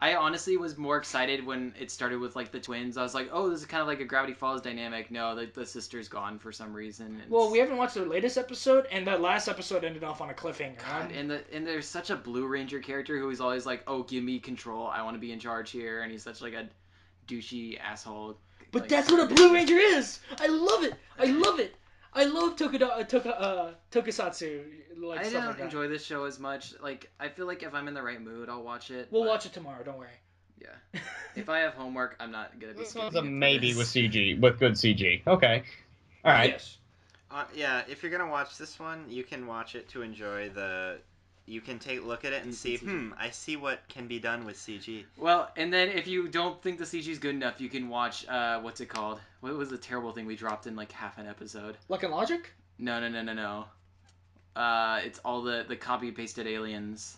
I honestly was more excited when it started with like the twins. I was like, oh, this is kind of like a Gravity Falls dynamic. No, the sister's gone for some reason. And Well, we haven't watched the latest episode, and that last episode ended off on a cliffhanger. God, and there's such a Blue Ranger character who is always like, oh, give me control. I want to be in charge here, and he's such like a douchey asshole. But like, that's what a Blue Ranger is. I love it. I love it. I love Tokusatsu. Like I stuff don't like that. enjoy this show as much. Like, I feel like if I'm in the right mood, I'll watch it. We'll but- watch it tomorrow. Don't worry. Yeah. If I have homework, I'm not gonna be. This skipping one's a it for maybe this. with CG, with good CG. Okay. All right. Yes. Yeah, if you're gonna watch this one, you can watch it to enjoy the. You can take a look at it and see. CG. I see what can be done with CG. Well, and then if you don't think the CG is good enough, you can watch what's it called? What was the terrible thing we dropped in like half an episode? Luck and Logic. No. It's all the copy pasted aliens.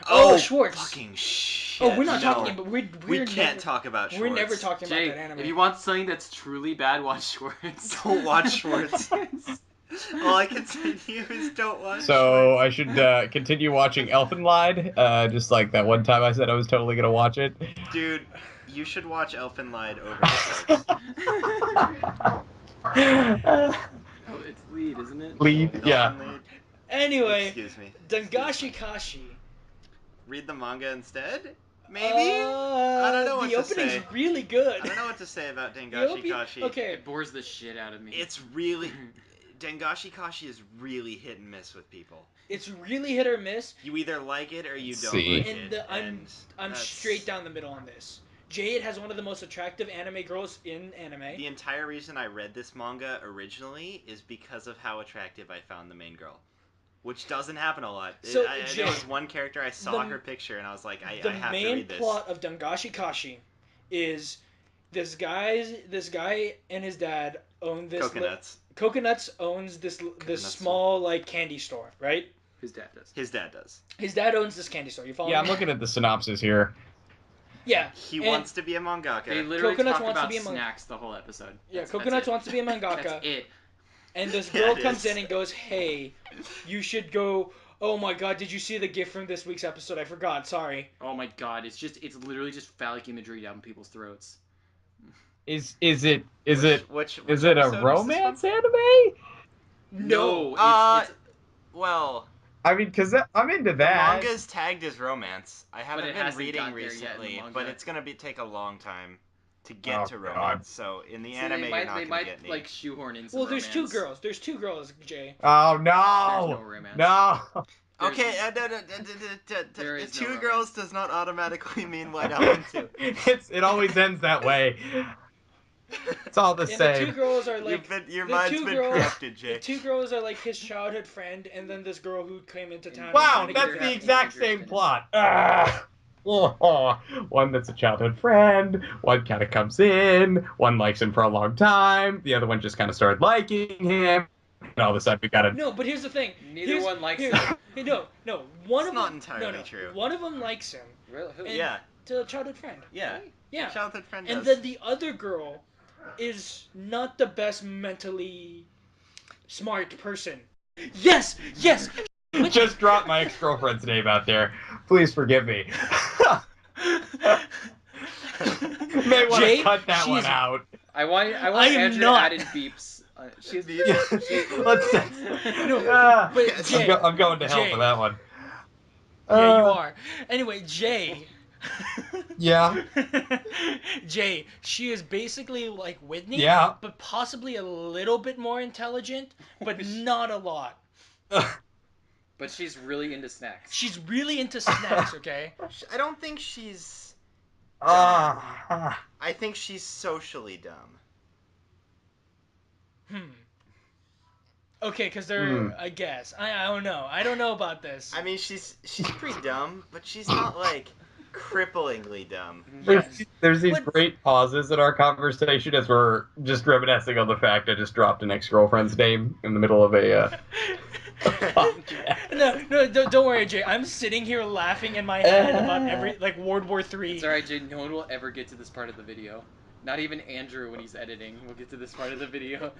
Oh, Schwartz. Fucking shit. Oh, we're not no. talking. But We we're can't never, talk about Schwartz. We're never talking Jake, about that anime. if you want something that's truly bad, watch Schwartz. Don't watch Schwartz. All I can say to you is don't watch So Schwartz. I should continue watching Elfenlied, just like that one time I said I was totally gonna watch it. Dude, you should watch Elfenlied over Schwartz. Oh, it's lead, isn't it? Lead, yeah. Elfenlied? Anyway, Excuse me. Dangashi Kashi. Read the manga instead? Maybe? I don't know what The to opening's say. really good. I don't know what to say about The Dengashi Kashi. Okay. It bores the shit out of me. It's really... Dengashi Kashi is really hit and miss with people. It's really hit or miss. You either like it or you don't See. like And it. I'm that's- straight down the middle on this. Jade has one of the most attractive anime girls in anime. The entire reason I read this manga originally is because of how attractive I found the main girl. Which doesn't happen a lot. So, There was one character, I saw the- her picture, and I was like, I The have to main read this. plot of Dangashi Kashi is this guy and his dad own this Coconuts. Coconuts owns this Coconuts. small like candy store, right? His dad does. His dad does. His dad owns this candy store. You follow Yeah, I'm me? looking at the synopsis here. Yeah. He And- wants to be a mangaka. They literally Coconuts talk wants to about be a monk. snacks the whole episode. Yeah, That's Coconuts it. wants to be a mangaka. That's it. And this Yeah, girl it comes is. in and goes, "Hey, you should go. Oh my God, did you see the gift from this week's episode? I forgot. Sorry." Oh my god, it's literally just phallic imagery down people's throats. Is it Which a episode was this romance one? anime? No. it's Well, I mean, cause I'm into the that. manga's tagged as romance. I haven't it been hasn't reading got there yet in the recently, manga. but it's gonna take a long time to get Oh, to God. romance. So in the See, anime, they you're might, not they gonna might get any. like shoehorn in some Well, there's two romance. girls. There's two girls, Jay. Oh There's no no! romance. No! Okay, There is no two romance. girls does not automatically mean white element two. It always ends that way. It's all the And the two same. girls are like Your the mind's two been girls- corrupted, the Jay. two girls are like his childhood friend, and then this girl who came into town. Wow, and that's trying to the get her- exact same plot. Ah. One that's a childhood friend, one kind of comes in, one likes him for a long time, the other one just kind of started liking him, and all of a sudden we got a... No, but here's the thing. Neither one likes here, him. Hey, no. One It's of not them. entirely No. true. One of them likes him. Really? Who? And Yeah. To a childhood friend. Yeah. Yeah. Childhood friend And does. then the other girl is not the best mentally smart person. Yes. Just dropped my ex-girlfriend's name out there. Please forgive me. May want Jay, to cut that one she's- out. I want I am Andrew not. to add in beeps. She's Let's. No, but Yes. Jay, I'm going to hell Jay. for that one. Yeah, you are. Anyway, Jay. Yeah. Jay, she is basically like Whitney, Yeah. but possibly a little bit more intelligent, but not a lot. But she's really into snacks. She's really into snacks, okay? I don't think she's. Ah. I think she's socially dumb. Okay, because they're, I guess. I don't know. I don't know about this. I mean, she's pretty dumb, but she's not like cripplingly dumb. There's these What- great pauses in our conversation as we're just reminiscing on the fact I just dropped an ex-girlfriend's name in the middle of a No, don't worry, Jay. I'm sitting here laughing in my head about every, like, World War III. It's alright, Jay. No one will ever get to this part of the video. Not even Andrew, when he's editing, will get to this part of the video.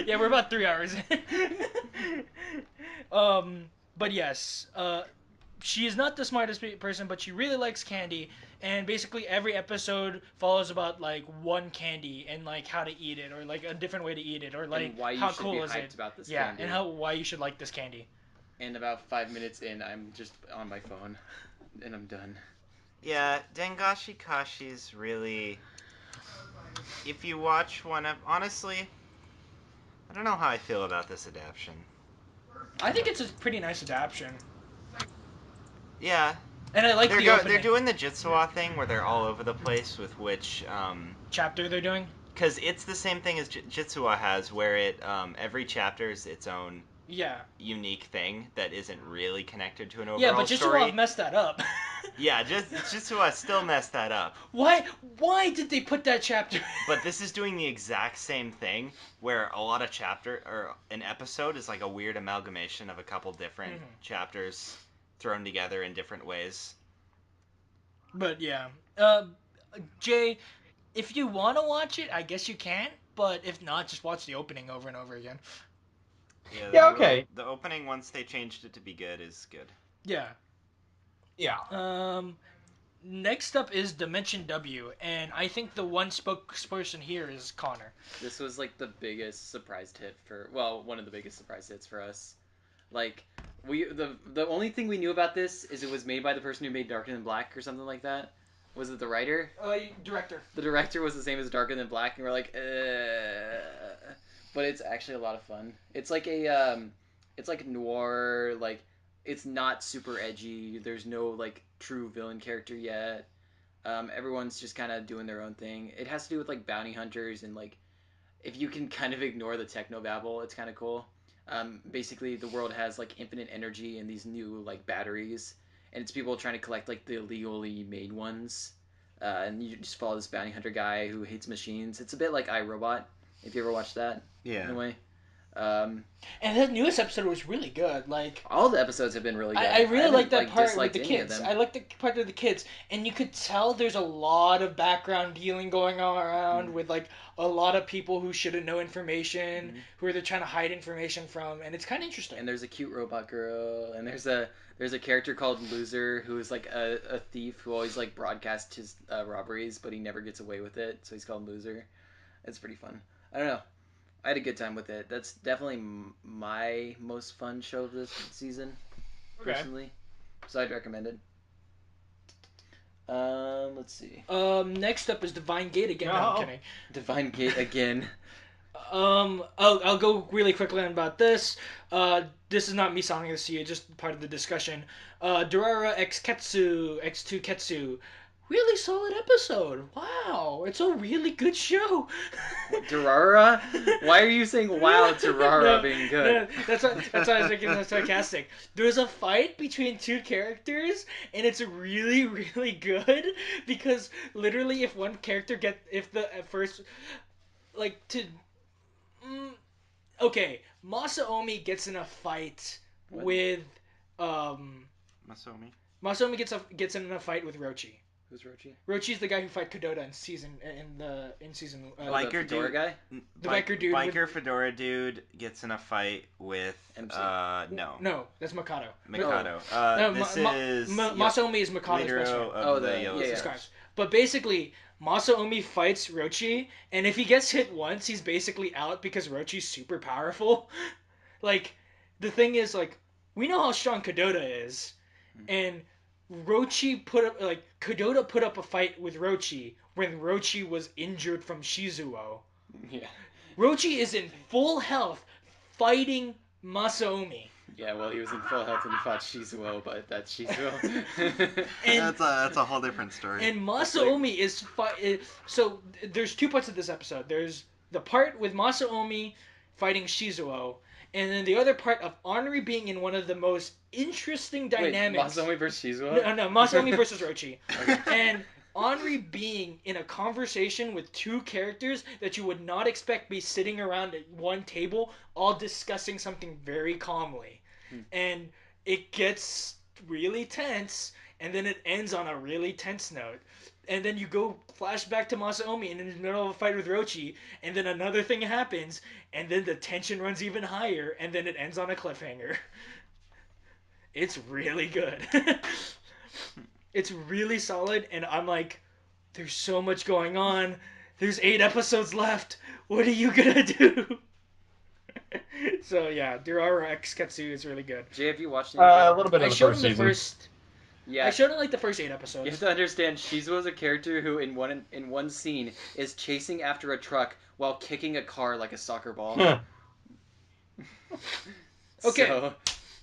Yeah, we're about 3 hours in. But yes, she is not the smartest person, but she really likes candy, and basically every episode follows about like one candy and like how to eat it, or like a different way to eat it, or like And why you how should cool be is hyped it? about this Yeah, candy. and why you should like this candy. And about 5 minutes in, I'm just on my phone, and I'm done. Yeah, Dengashi Kashi's really. If you watch one of. Honestly, I don't know how I feel about this adaptation. I think it's a pretty nice adaptation, Yeah, and I like the opening they're doing the Jitsuwa thing where they're all over the place with which. chapter they're doing. Because it's the same thing as Jitsuwa has, where it every chapter is its own Yeah. unique thing that isn't really connected to an overall Yeah, but story. Jitsuwa messed that up. Yeah, Jitsuwa still messed that up. Why did they put that chapter? But this is doing the exact same thing, where a lot of an episode is like a weird amalgamation of a couple different chapters thrown together in different ways. But yeah, Jay, if you want to watch it, I guess you can. But if not, just watch the opening over and over again. Yeah, okay. The opening, once they changed it to be good, is good. Yeah. Yeah. Next up is Dimension W, and I think the one spokesperson here is Connor. This was like the biggest surprise hit one of the biggest surprise hits for us. Like the only thing we knew about this is it was made by the person who made Darker Than Black or something like that. Was it the writer? Director. The director was the same as Darker Than Black, and we're like, but it's actually a lot of fun. It's like it's like noir, like it's not super edgy. There's no like true villain character yet. Everyone's just kind of doing their own thing. It has to do with like bounty hunters and like if you can kind of ignore the technobabble, it's kind of cool. Basically, the world has like infinite energy and these new like batteries, and it's people trying to collect like the illegally made ones. And you just follow this bounty hunter guy who hates machines. It's a bit like iRobot, if you ever watched that. Yeah. In a way. And the newest episode was really good. Like all the episodes have been really good. I really like that part with disliked the any of kids. them. I like the part with the kids, and you could tell there's a lot of background dealing going on around with like a lot of people who shouldn't know information, who they're trying to hide information from, and it's kind of interesting. And there's a cute robot girl, and there's a character called Loser who is like a thief who always like broadcasts his robberies, but he never gets away with it, so he's called Loser. It's pretty fun. I don't know. I had a good time with it. That's definitely my most fun show of this season, personally. So I'd recommend it. Let's see. Next up is Divine Gate again. No, I'm kidding. Divine Gate again. I'll go really quickly on about this. This is not me selling this to you, just part of the discussion. Durara X Ketsu, X2 Ketsu, really solid episode. Wow, it's a really good show. Durara? Why are you saying wow, Durara No, being good? No, that's why I was making that sarcastic. There's a fight between two characters, and it's really, really good because literally, if one character if the at first, like to, mm, okay, Masaomi gets in a fight What? with, um, Masomi. Masaomi gets in a fight with Rochi. Who's Rochi? Rochi's the guy who fought Kodota in season. The Biker fedora dude. guy? The biker dude Biker with- fedora dude gets in a fight with MC. no. No, that's Mikado. Mikado. No, This is Masaomi is Mikado's leader best friend. of Oh, the the- Yellow yeah, yeah. Sisters. But basically, Masaomi fights Rochi, and if he gets hit once, he's basically out because Rochi's super powerful. Like, the thing is, like, we know how strong Kodota is, and Kodota put up a fight with Rochi when Rochi was injured from Shizuo. Yeah. Rochi is in full health, fighting Masaomi. Yeah, well, he was in full health when he fought Shizuo, but that's Shizuo. And That's a whole different story. And Masaomi so there's two parts of this episode. There's the part with Masaomi fighting Shizuo, and then the other part of Henri being in one of the most interesting Wait, dynamics. Masaomi versus Shizuo? No, Masaomi versus Rochi. Okay. And Henri being in a conversation with two characters that you would not expect be sitting around at one table, all discussing something very calmly. And it gets really tense, and then it ends on a really tense note. And then you go flashback to Masaomi and in the middle of a fight with Rochi, and then another thing happens, and then the tension runs even higher, and then it ends on a cliffhanger. It's really good. It's really solid, and I'm like, there's so much going on. There's 8 episodes left. What are you gonna do? So yeah, Durara X Ketsu is really good. Jay, have you watched A little bit I of the showed first him the season. first. Yeah. I showed him like the first 8 You episodes. have to understand, Shizuo is a character who, in one scene, is chasing after a truck while kicking a car like a soccer ball. Okay. So,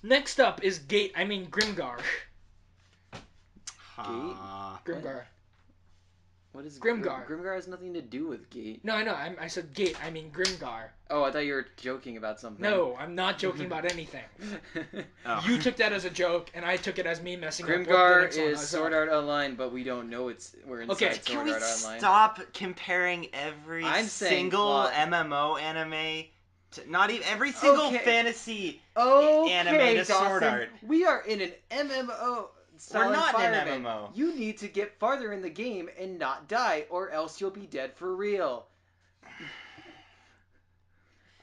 Next up is Grimgar. Grimgar. what is Grimgar. Grimgar has nothing to do with Gate. No, I know. I said Gate. I mean Grimgar. Oh, I thought you were joking about something. No, I'm not joking about anything. Oh. You took that as a joke, and I took it as me messing up. what the Grimgar next one is was. Sword Art Online, but we don't know we're inside Okay, Sword Can we Art Online. stop comparing every I'm saying single plot. MMO anime to not even every single Okay. fantasy Okay, anime to Sword Dawson, Art? we are in an MMO. We're not in an environment. MMO. You need to get farther in the game and not die, or else you'll be dead for real.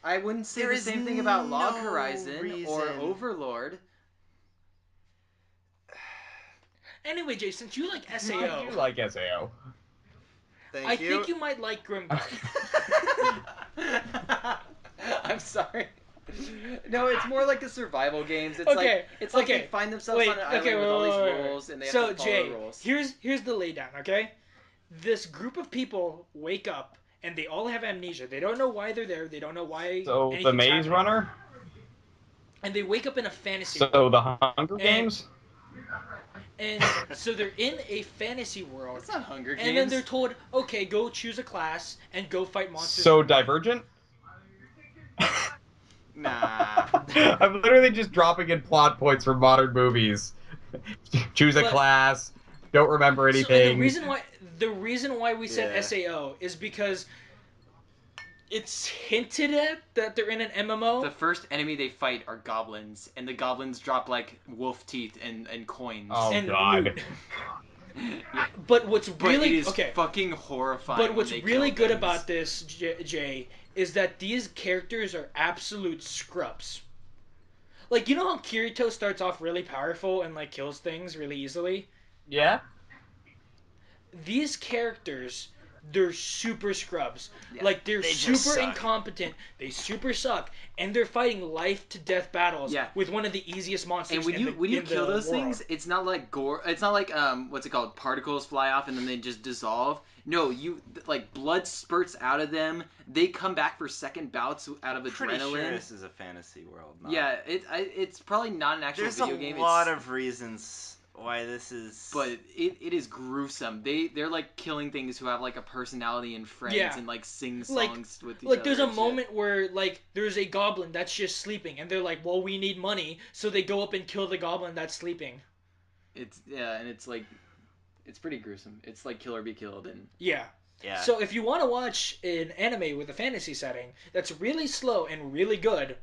I wouldn't say There the is same thing about Log no Horizon or reason. Overlord. Anyway, Jay, since you like I SAO, do like SAO. Thank I you. think you might like Grimgar. I'm sorry. No, it's more like the survival games. It's Okay, like it's like okay. they find themselves Wait, on an island okay, with all wait, these wait, wait. rules, and they So have to follow Jay, the rules. here's the laydown. Okay, this group of people wake up and they all have amnesia. They don't know why they're there. They don't know why. So the anything's Maze happening. Runner. And they wake up in a fantasy. So world. the Hunger Games. And so they're in a fantasy world. It's not Hunger Games. And then they're told, okay, go choose a class and go fight monsters. So Divergent. Nah. I'm literally just dropping in plot points from modern movies. Choose a But- class. Don't remember So, and anything. the reason why we said Yeah. SAO is because it's hinted at that they're in an MMO. The first enemy they fight are goblins, and the goblins drop like wolf teeth and coins. Oh and God. loot. Yeah. But what's But really it is fucking horrifying. But when what's they really kill good things. about this, Jay, is that these characters are absolute scrubs. Like, you know how Kirito starts off really powerful and like kills things really easily? Yeah. These characters, they're super scrubs. Yeah. Like, they're They just super suck. incompetent. They super suck, and they're fighting life to death battles Yeah. with one of the easiest monsters. And when in you the, when you in kill the those world. things, it's not like gore. It's not like what's it called? Particles fly off and then they just dissolve. No, you like blood spurts out of them. They come back for second bouts out of Pretty adrenaline. sure this is a fantasy world. Not. Yeah, it's probably not an actual There's video a game. lot It's, of reasons why this is. But it is gruesome. They're like killing things who have like a personality and friends Yeah. and like sing Like- songs with each Like, other. there's a and shit. moment where, like, there's a goblin that's just sleeping, and they're like, well, we need money, so they go up and kill the goblin that's sleeping. It's and it's like it's pretty gruesome. It's like kill or be killed and Yeah. Yeah. So if you want to watch an anime with a fantasy setting that's really slow and really good,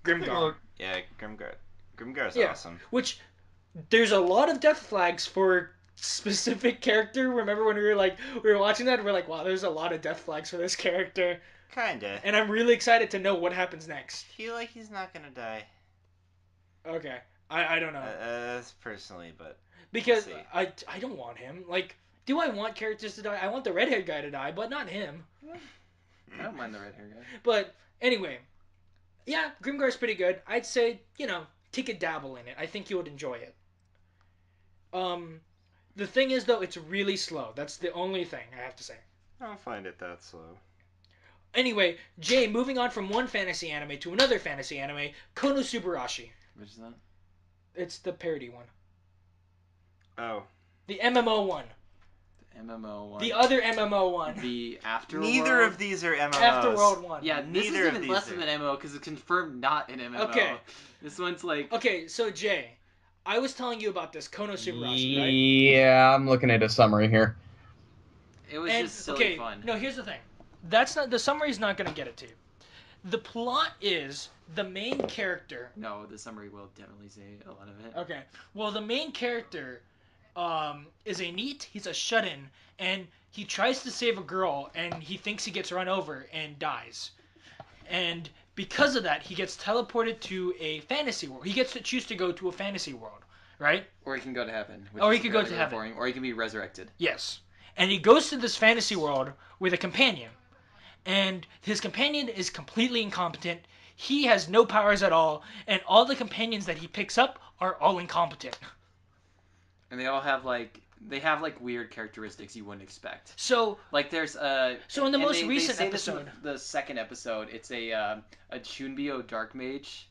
Grimgar. Yeah, Grimgar. Grimgar's Yeah. awesome. Which, there's a lot of death flags for specific character. Remember when we were watching that and we're like, wow, there's a lot of death flags for this character. Kinda. And I'm really excited to know what happens next. I feel like he's not gonna die. Okay. I don't know. That's personally, but Because see. I don't want him. Like, do I want characters to die? I want the redhead guy to die, but not him. I don't mind the red hair guy. But anyway, yeah, Grimgar's pretty good. I'd say, take a dabble in it. I think you would enjoy it. The thing is though, it's really slow. That's the only thing I have to say. I don't find it that slow. Anyway, Jay, moving on from one fantasy anime to another fantasy anime, Konosubarashi. Which is that? It's the parody one. Oh. The MMO one. The MMO one. The other MMO one. The Afterworld. Neither of these are MMOs. Afterworld one. Yeah, this is Neither of even these less are. of an MMO because it's confirmed not an MMO. Okay. This one's like. Okay, so Jay, I was telling you about this Konosubarashi, right? Yeah, I'm looking at a summary here. It was And just silly okay, fun. no, here's the thing. That's not the summary's not gonna get it to you. The plot is the main character. No, the summary will definitely say a lot of it. Okay, well, the main character is a NEET. He's a shut-in, and he tries to save a girl, and he thinks he gets run over and dies. And because of that, he gets teleported to a fantasy world. He gets to choose to go to a fantasy world, right? Or he can go to heaven. Or he is could go really, to really heaven. boring, or he can be resurrected. Yes. And he goes to this fantasy world with a companion. And his companion is completely incompetent. He has no powers at all. And all the companions that he picks up are all incompetent. And they all have like weird characteristics you wouldn't expect. So Like there's So in the and most they recent say this in episode- the second episode, it's a Chunbyo dark mage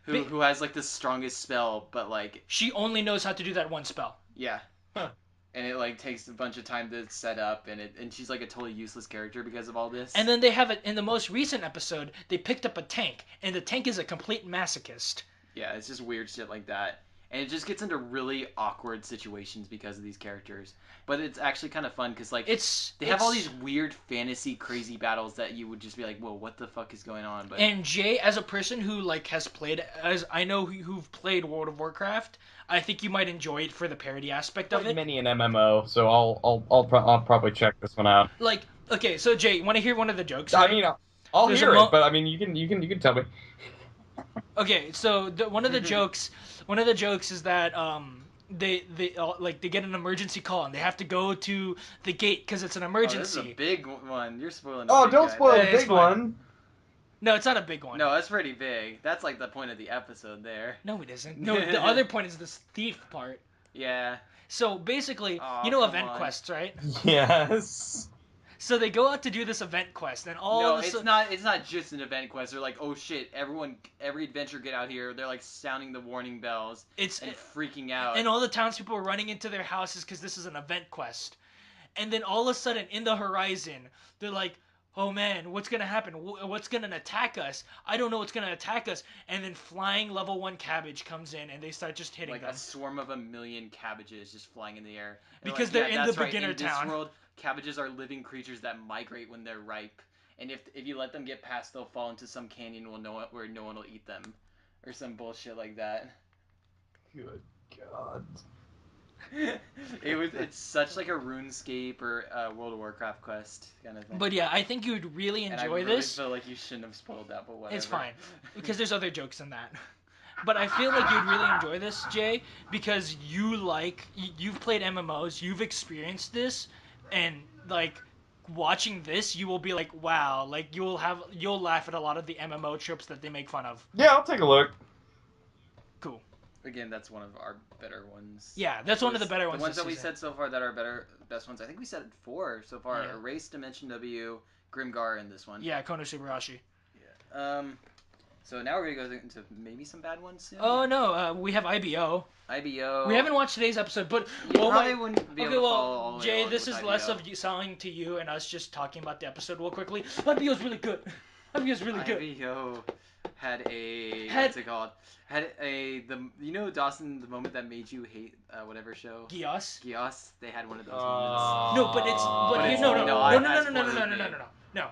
Ba- who has like the strongest spell, but like she only knows how to do that one spell. yeah. Huh. And it like takes a bunch of time to set up, and she's like a totally useless character because of all this. And then they have it in the most recent episode, they picked up a tank. And the tank is a complete masochist. yeah, it's just weird shit like that. And it just gets into really awkward situations because of these characters. But it's actually kind of fun because like they have all these weird fantasy crazy battles that you would just be like, whoa, what the fuck is going on? But And Jay, as a person who like has played, as I know who've played World of Warcraft, I think you might enjoy it for the parody aspect of it. Many an MMO, so I'll probably check this one out. Like, okay, so Jay, you want to hear one of the jokes? I right? mean, I'll There's hear a mo- it, but I mean, you can tell me. Okay, so one of the jokes is that they get an emergency call and they have to go to the gate because it's an oh, emergency. this is a big one. You're spoiling. Oh, big don't guy. spoil Yeah, the it's big fine. one. No, it's not a big one. No, that's pretty big. That's like the point of the episode there. No, it isn't. No, the other point is this thief part. Yeah. So basically, Aw, you know come event on. quests, right? Yes. So they go out to do this event quest, and all No, of a it's sudden, not. It's not just an event quest. They're like, oh shit, every adventure get out here. They're like sounding the warning bells it's and freaking out. and all the townspeople are running into their houses because this is an event quest. And then all of a sudden, in the horizon, they're like, oh man, what's gonna happen? What's gonna attack us? I don't know what's gonna attack us. And then flying level 1 cabbage comes in, and they start just hitting like them. a swarm of a million cabbages just flying in the air. And Because like, they're yeah, in that's the right. beginner in town. This world, cabbages are living creatures that migrate when they're ripe. And if you let them get past, they'll fall into some canyon where no one will eat them, or some bullshit like that. Good God. It's such like a RuneScape or World of Warcraft quest kind of thing. But yeah, I think you'd really and I enjoy really this. feel like you shouldn't have spoiled that, but whatever. It's fine, because there's other jokes in that. But I feel like you'd really enjoy this, Jay, because you've played MMOs, you've experienced this, and like watching this, you will be like, wow, like you'll laugh at a lot of the MMO tropes that they make fun of. Yeah, I'll take a look. Cool. Again, that's one of our better ones. Yeah, that's one of the better ones. The ones this that we season. said so far that are best ones. I think we said 4 so far. Yeah. Erase, Dimension W, Grimgar, and this one. Yeah, Konosubarashi. Yeah. So now we're gonna go into maybe some bad ones soon. Oh no, we have IBO. IBO. We haven't watched today's episode, but You oh probably my. wouldn't be Okay, able to follow all well, the way Jay, along this with is less IBO. of you selling to you and us just talking about the episode real quickly. IBO's really good. IBO's really good. IBO had a Had- what's it called? Had a Dawson, the moment that made you hate whatever show. Gios. Gios. They had one of those No, but it's But here, it's no, no, not no, no, as no, no, no, no, poorly no, no, made. no, no, no.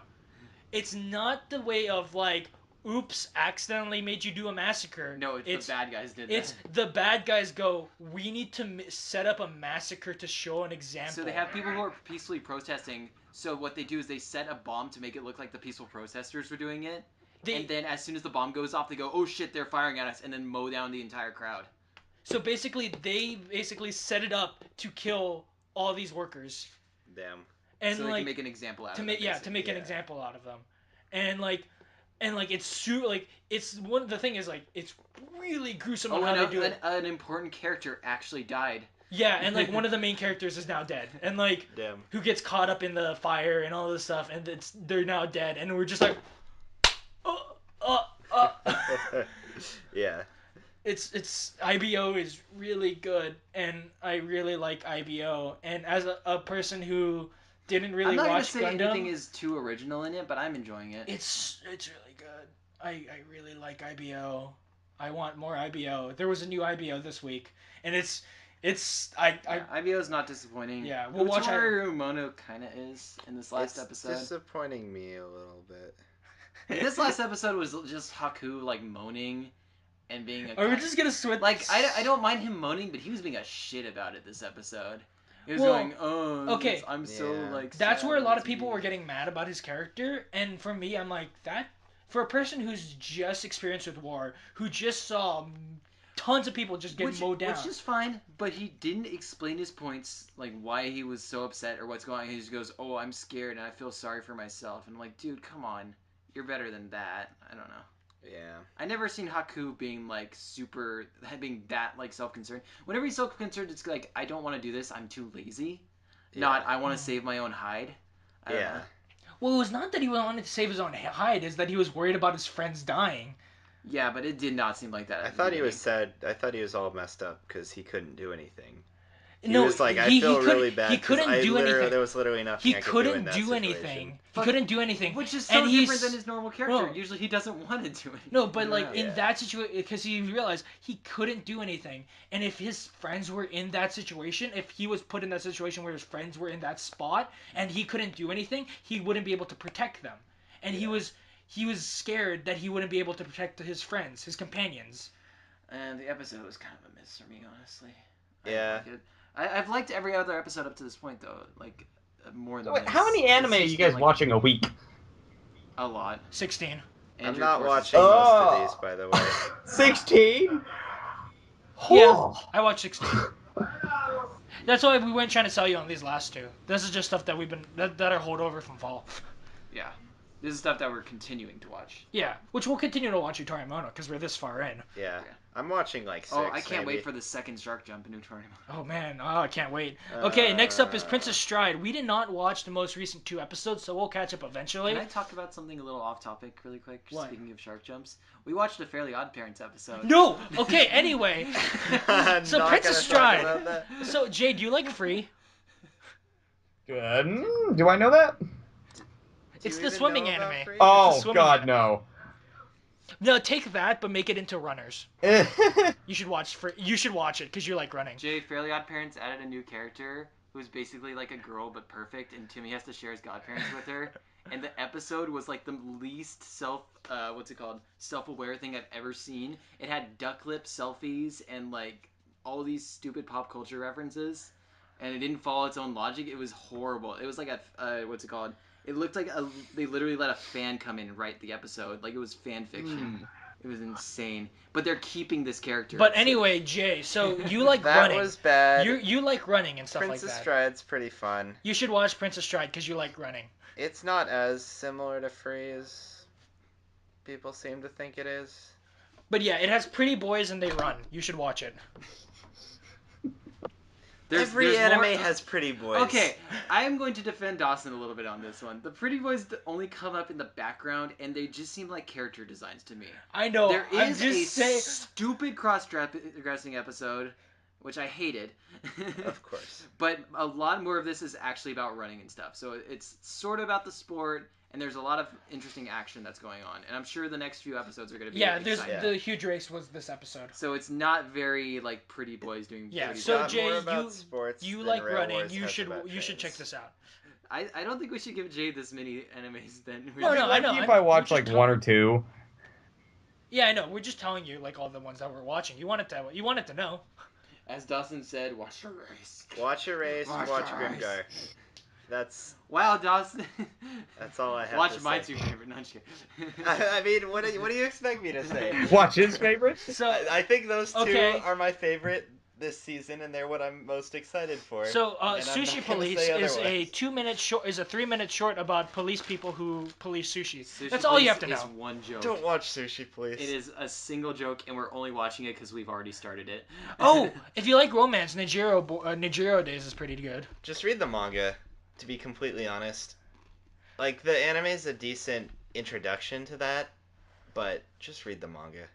It's not the way of like, oops, accidentally made you do a massacre. No, it's the bad guys did It's that. the bad guys go. We need to set up a massacre to show an example. So they have people who are peacefully protesting. So what they do is they set a bomb to make it look like the peaceful protesters were doing it. And then as soon as the bomb goes off, they go, "Oh shit, they're firing at us," and then mow down the entire crowd. So basically, they set it up to kill all these workers. Damn. And so like they can make an example out of them. to make an yeah. example out of them, and like it's one. The thing is like it's really gruesome on how they do it. An important character actually died. Yeah, and like one of the main characters is now dead, and like Damn. who gets caught up in the fire and all this stuff, and they're now dead, and we're just like, Yeah. It's IBO is really good, and I really like IBO, and as a person who didn't really I'm not watch gonna say Gundam, anything is too original in it, but I'm enjoying it. it's really good. I really like IBO. I want more IBO. There was a new IBO this week, and IBO is not disappointing. Yeah, we'll watch Mono kind of is in this last It's episode. disappointing me a little bit. This last episode was just Haku like moaning and being a. Are we just gonna switch? Like I don't mind him moaning, but he was being a shit about it this episode. He was Well, going, "Oh, okay. I'm so Yeah. like." That's sad where a lot of to people be." were getting mad about his character, and for me, I'm like that. For a person who's just experienced with war, who just saw tons of people just get mowed down, Which is fine, but he didn't explain his points, like why he was so upset or what's going on. He just goes, "Oh, I'm scared and I feel sorry for myself." And I'm like, dude, come on, you're better than that. I don't know. Yeah. I never seen Haku being like being that like self-concerned. Whenever he's self-concerned, it's like I don't want to do this. I'm too lazy. Not I want to save my own hide. I don't know. well, it was not that he wanted to save his own hide; is that he was worried about his friends dying. Yeah, but it did not seem like that. I thought he was sad. I thought he was all messed up because he couldn't do anything. He No, was like, I he feel couldn't- really bad. he 'cause couldn't I do literally- anything. There was literally nothing He I could couldn't do in that do situation. anything. He couldn't do anything. Which is And so he's- different than his normal character. No. Usually he doesn't want to do anything. No, but like Yeah. in that situation, because he realized he couldn't do anything, and if his friends were in that situation, if he was put in that situation where his friends were in that spot and he couldn't do anything, he wouldn't be able to protect them, and he was scared that he wouldn't be able to protect his friends, his companions. And the episode was kind of a miss for me, honestly. Yeah. I've liked every other episode up to this point, though. Like, more than Wait, this. how many anime are you guys like, watching a week? A lot. 16. I'm Andrew, not of course, is- watching most Oh. of these, by the way. 16? Yeah, I watched 16. That's why we weren't trying to sell you on these last two. This is just stuff that we've been that are holdover from fall. Yeah. This is stuff that we're continuing to watch. Yeah, which we'll continue to watch Utorimono because we're this far in. Yeah. I'm watching like 6. Oh, I can't maybe. wait for the second shark jump in Utorimono. Oh man, I can't wait. Okay, next up is Princess Stride. We did not watch the most recent 2 episodes, so we'll catch up eventually. Can I talk about something a little off topic really quick? What? Speaking of shark jumps. We watched a Fairly Odd Parents episode. No! Okay, anyway. I'm So not Princess gonna talk Stride. about that. So, Jay, do you like Free? Good. Do I know that? Do It's you the even swimming know about anime. Free? Oh, swimming God, anime. no. No, take that, but make it into runners. You should watch You should watch it because you like running. Jay, Fairly Odd Parents added a new character who's basically like a girl but perfect, and Timmy has to share his godparents with her. And the episode was like the least self-aware thing I've ever seen. It had duck lip selfies and like all these stupid pop culture references, and it didn't follow its own logic. It was horrible. It was like it looked like they literally let a fan come in and write the episode. Like it was fan fiction. It was insane. But they're keeping this character. But anyway, Jay, so you like That running. was bad. You like running and stuff Princess like that. Stride's pretty fun. You should watch Princess Stride because you like running. It's not as similar to Free as people seem to think it is. But yeah, it has pretty boys and they run. You should watch it. Every anime has pretty boys. Okay, I am going to defend Dawson a little bit on this one. The pretty boys only come up in the background, and they just seem like character designs to me. I know. There I'm is just a stupid cross-dressing episode, which I hated. Of course. But a lot more of this is actually about running and stuff. So it's sort of about the sport, and there's a lot of interesting action that's going on. And I'm sure the next few episodes are going to be exciting. The huge race was this episode. So it's not very like pretty boys doing. Yeah. pretty So boys. Jay, sports you than like Rail running. Wars You has should about check trains. this out. I don't think we should give Jay this many animes then. No, I know. If I watch like one or two. Yeah, I know. We're just telling you like all the ones that we're watching. You wanted to know. As Dawson said, watch the race. Watch a race. Watch Watch the race. Grimgar. That's Wow, Dawson. all I have Watch to my say. two favorite. No, I'm just kidding. I mean, what do you expect me to say? Watch his favorites. So I think those two Okay. are my favorite this season, and they're what I'm most excited for. So, And I'm Sushi not gonna Police say is a otherwise. 2-minute short, is a 3-minute short about police people who police sushi. Sushi That's all you Police have to know. Is one joke. Don't watch Sushi, please. It is a single joke, and we're only watching it because we've already started it. Oh, if you like romance, Nijiro Days is pretty good. Just read the manga, to be completely honest. Like, the anime is a decent introduction to that, but just read the manga.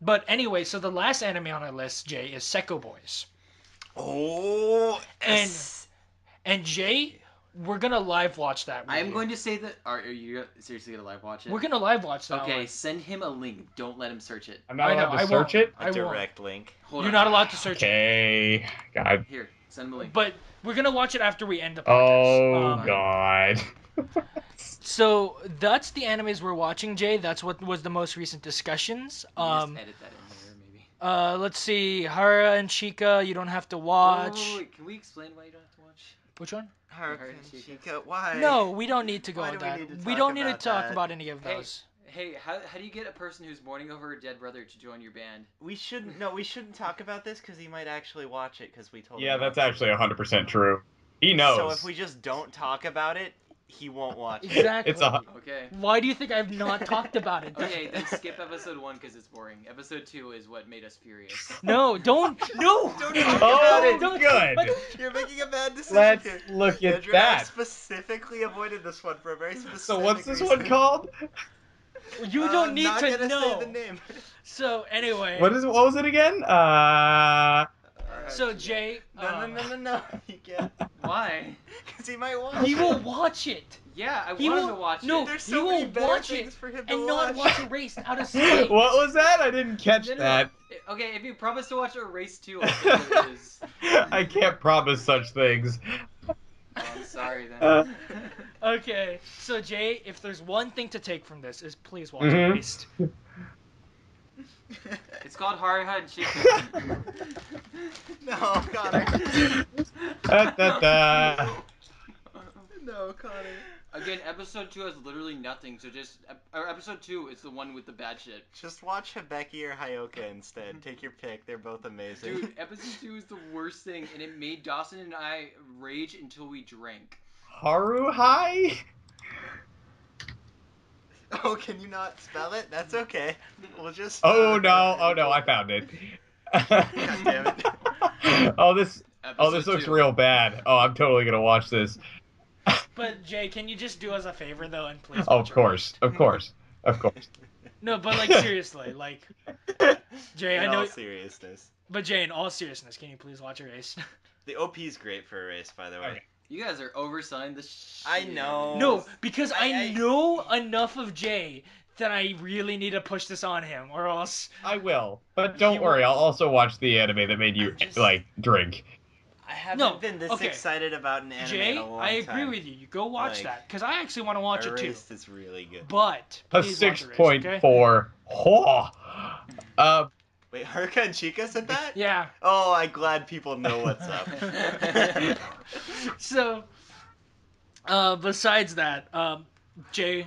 But anyway, so the last anime on our list, Jay, is Sekko Boys. Oh, And Jay, we're gonna live watch that. I am going to say that. Are you seriously gonna live watch it? We're gonna live watch that. Okay, one. send him a link. Don't let him search it. I'm not I know, allowed I to search won't. it. I won't. direct link. Hold You're on. not allowed to search it. Okay. God. Here, send him a link. But we're gonna watch it after we end the Oh podcast. God. So that's the animes we're watching, Jay. That's what was the most recent discussions. You just edit that in there, maybe. Let's see, Hara and Chica. You don't have to watch. Wait, can we explain why you don't have to watch? Which one? Haruka and and Chica. Chica, why? No, we don't need to go Why with do we that. need to We talk don't need to about talk that? about any of Hey, those. Hey, how do you get a person who's mourning over her dead brother to join your band? We shouldn't talk about this because he might actually watch it because we told him. Yeah, not that's to. actually 100% true. He knows. So if we just don't talk about it, he won't watch it. Exactly. It's a- Okay. Why do you think I've not talked about it? Okay, then skip episode 1 because it's boring. Episode 2 is what made us furious. No, don't. No. Don't talk Oh, about it. Don't- good. You're making a bad decision Let's here. look at Andrew and I that. specifically avoided this one for a very specific So what's this reason. one called? You don't I'm need not to gonna know. say the name. So anyway. What was it again? So Jay. No. You can't. Why? Because he might watch He it. will watch it. Yeah, I He wanted will- to watch no, it. There's he so will many better watch things it for him to and not watch. watch Erased out of spite. What was that? I didn't catch No, no, that. no. Okay, if you promise to watch Erase 2, I'll tell you what it is. I can't promise such things. Oh, I'm sorry then. Okay, so Jay, if there's one thing to take from this, is please watch Mhm. Erased. It's called Haruha and Chica. No, Connor. Da, da, da. No, Connor. Again, episode 2 has literally nothing, so just... Or episode 2 is the one with the bad shit. Just watch Hibeki or Hyoka instead. Take your pick. They're both amazing. Dude, episode 2 is the worst thing, and it made Dawson and I rage until we drank. Haruhai? Oh, can you not spell it? That's okay. We'll just. Oh no, I found it. God damn it. Oh this Episode looks 2. real bad. Oh, I'm totally gonna watch this. But Jay, can you just do us a favor though and please? Oh, watch of course, Erased? of course. No, but like seriously, like Jay, In I know. all seriousness. But Jay, in all seriousness, can you please watch Erased? The OP is great for a race, by the way. Okay. You guys are overselling the shit. I know. No, because I I- know enough of Jay that I really need to push this on him, or else. I will, but don't worry. I'll also watch the anime that made you I'm just- like drink. I haven't No, been this okay. excited about an anime Jay, in a long I agree time. with you. You go watch Like, that because I actually want to watch it too. Erased is really good. But A please watch Erased, 6.4. okay? Wait, Haruka and Chica said that? Yeah. Oh, I'm glad people know what's up. So, besides that, Jay,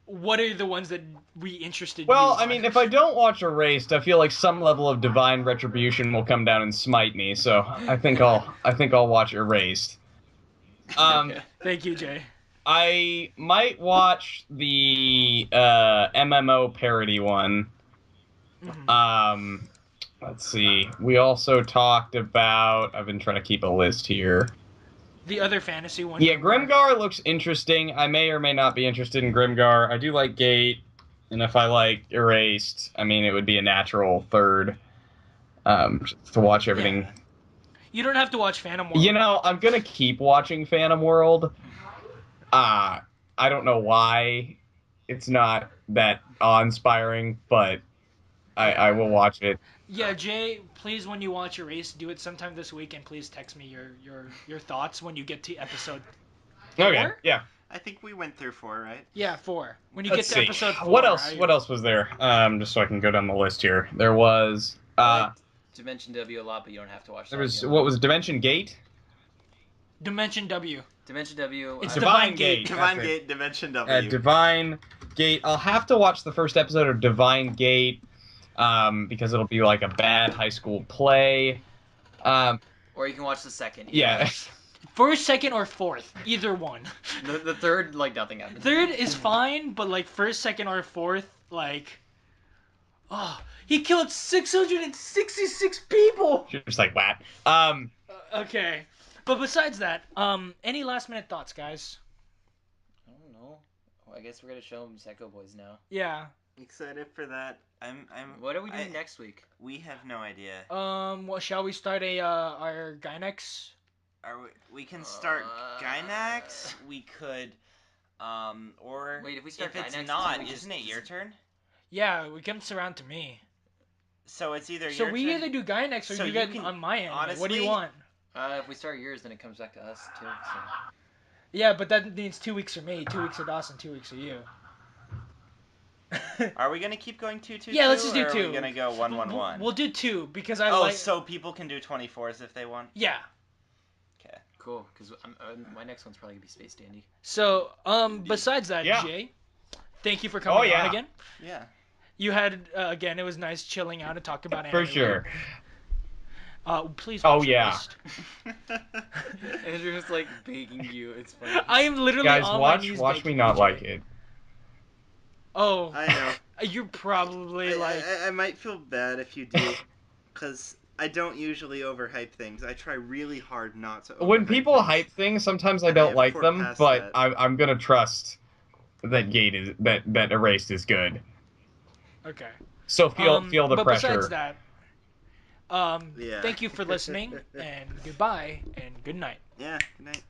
what are the ones that we interested? Well, you I mean, on? if I don't watch Erased, I feel like some level of divine retribution will come down and smite me. So I think I'll watch Erased. Thank you, Jay. I might watch the MMO parody one. Mhm. Let's see. We also talked about. I've been trying to keep a list here. The other fantasy one. Yeah, Grimgar looks interesting. I may or may not be interested in Grimgar. I do like Gate, and if I like Erased, I mean, it would be a natural third to watch everything. Yeah. You don't have to watch Phantom World. You know, I'm gonna keep watching Phantom World. I don't know why it's not that awe-inspiring, but I will watch it. Yeah, Jay, please, when you watch Erased, do it sometime this week, and please text me your thoughts when you get to episode Okay, 4? yeah. I think we went through 4, right? Yeah, 4. When you Let's get to see. episode 4. What else? What else was there? Just so I can go down the list here. There was. I liked Dimension W a lot, but you don't have to watch that. There was what was Dimension Gate? Dimension W. Dimension W. It's Divine Divine Gate. Gate. Divine That's it. Gate, Dimension W. Divine Gate. I'll have to watch the first episode of Divine Gate because it'll be like a bad high school play. Or you can watch the second. Yeah. First, second, or fourth. Either one. The third, like, nothing happens. Third is fine, but like first, second, or fourth, like. Oh, he killed 666 people! Just like what? Okay. But besides that, any last minute thoughts, guys? I don't know. Well, I guess we're gonna show them Psycho Boys now. Yeah. Excited for that. I'm. What are we doing next week? We have no idea. Well, shall we start our Gynex? We can start Gynax. We could, or Wait, if we start if it's Gynax, not, we just- isn't it your turn? Yeah, it comes around to me. So it's either So your we turn. either do Gynex or So you you get can- on my end. What do you honestly- want? If we start yours, then it comes back to us too. So. Yeah, but that means 2 weeks for me, 2 weeks for Dawson, 2 weeks for you. Are we gonna keep going 2-2-2? Yeah, let's just do or 2. Are we gonna go 1-1-1? We'll do 2 because I Oh, like. so people can do 24s if they want. Yeah. Okay. Cool, because my next one's probably gonna be Space Dandy. So besides that, Yeah. Jay, thank you for coming yeah. on again. Yeah. You had again, it was nice chilling out and talking about For anime. sure. Please. Oh, watch the yeah. list. Andrew's like begging you. It's funny. I am literally Guys, on my watch knees me begging not you, like Jay. it. Oh, I know. you're probably like. I might feel bad if you do, because I don't usually overhype things. I try really hard not to. When overhype people things. hype things, sometimes I And don't have like them, forepassed but that. I'm gonna trust that Gate is that Erased is good. Okay. So feel the but pressure. besides that, Yeah. thank you for listening, and goodbye, and good night. Yeah. Good night.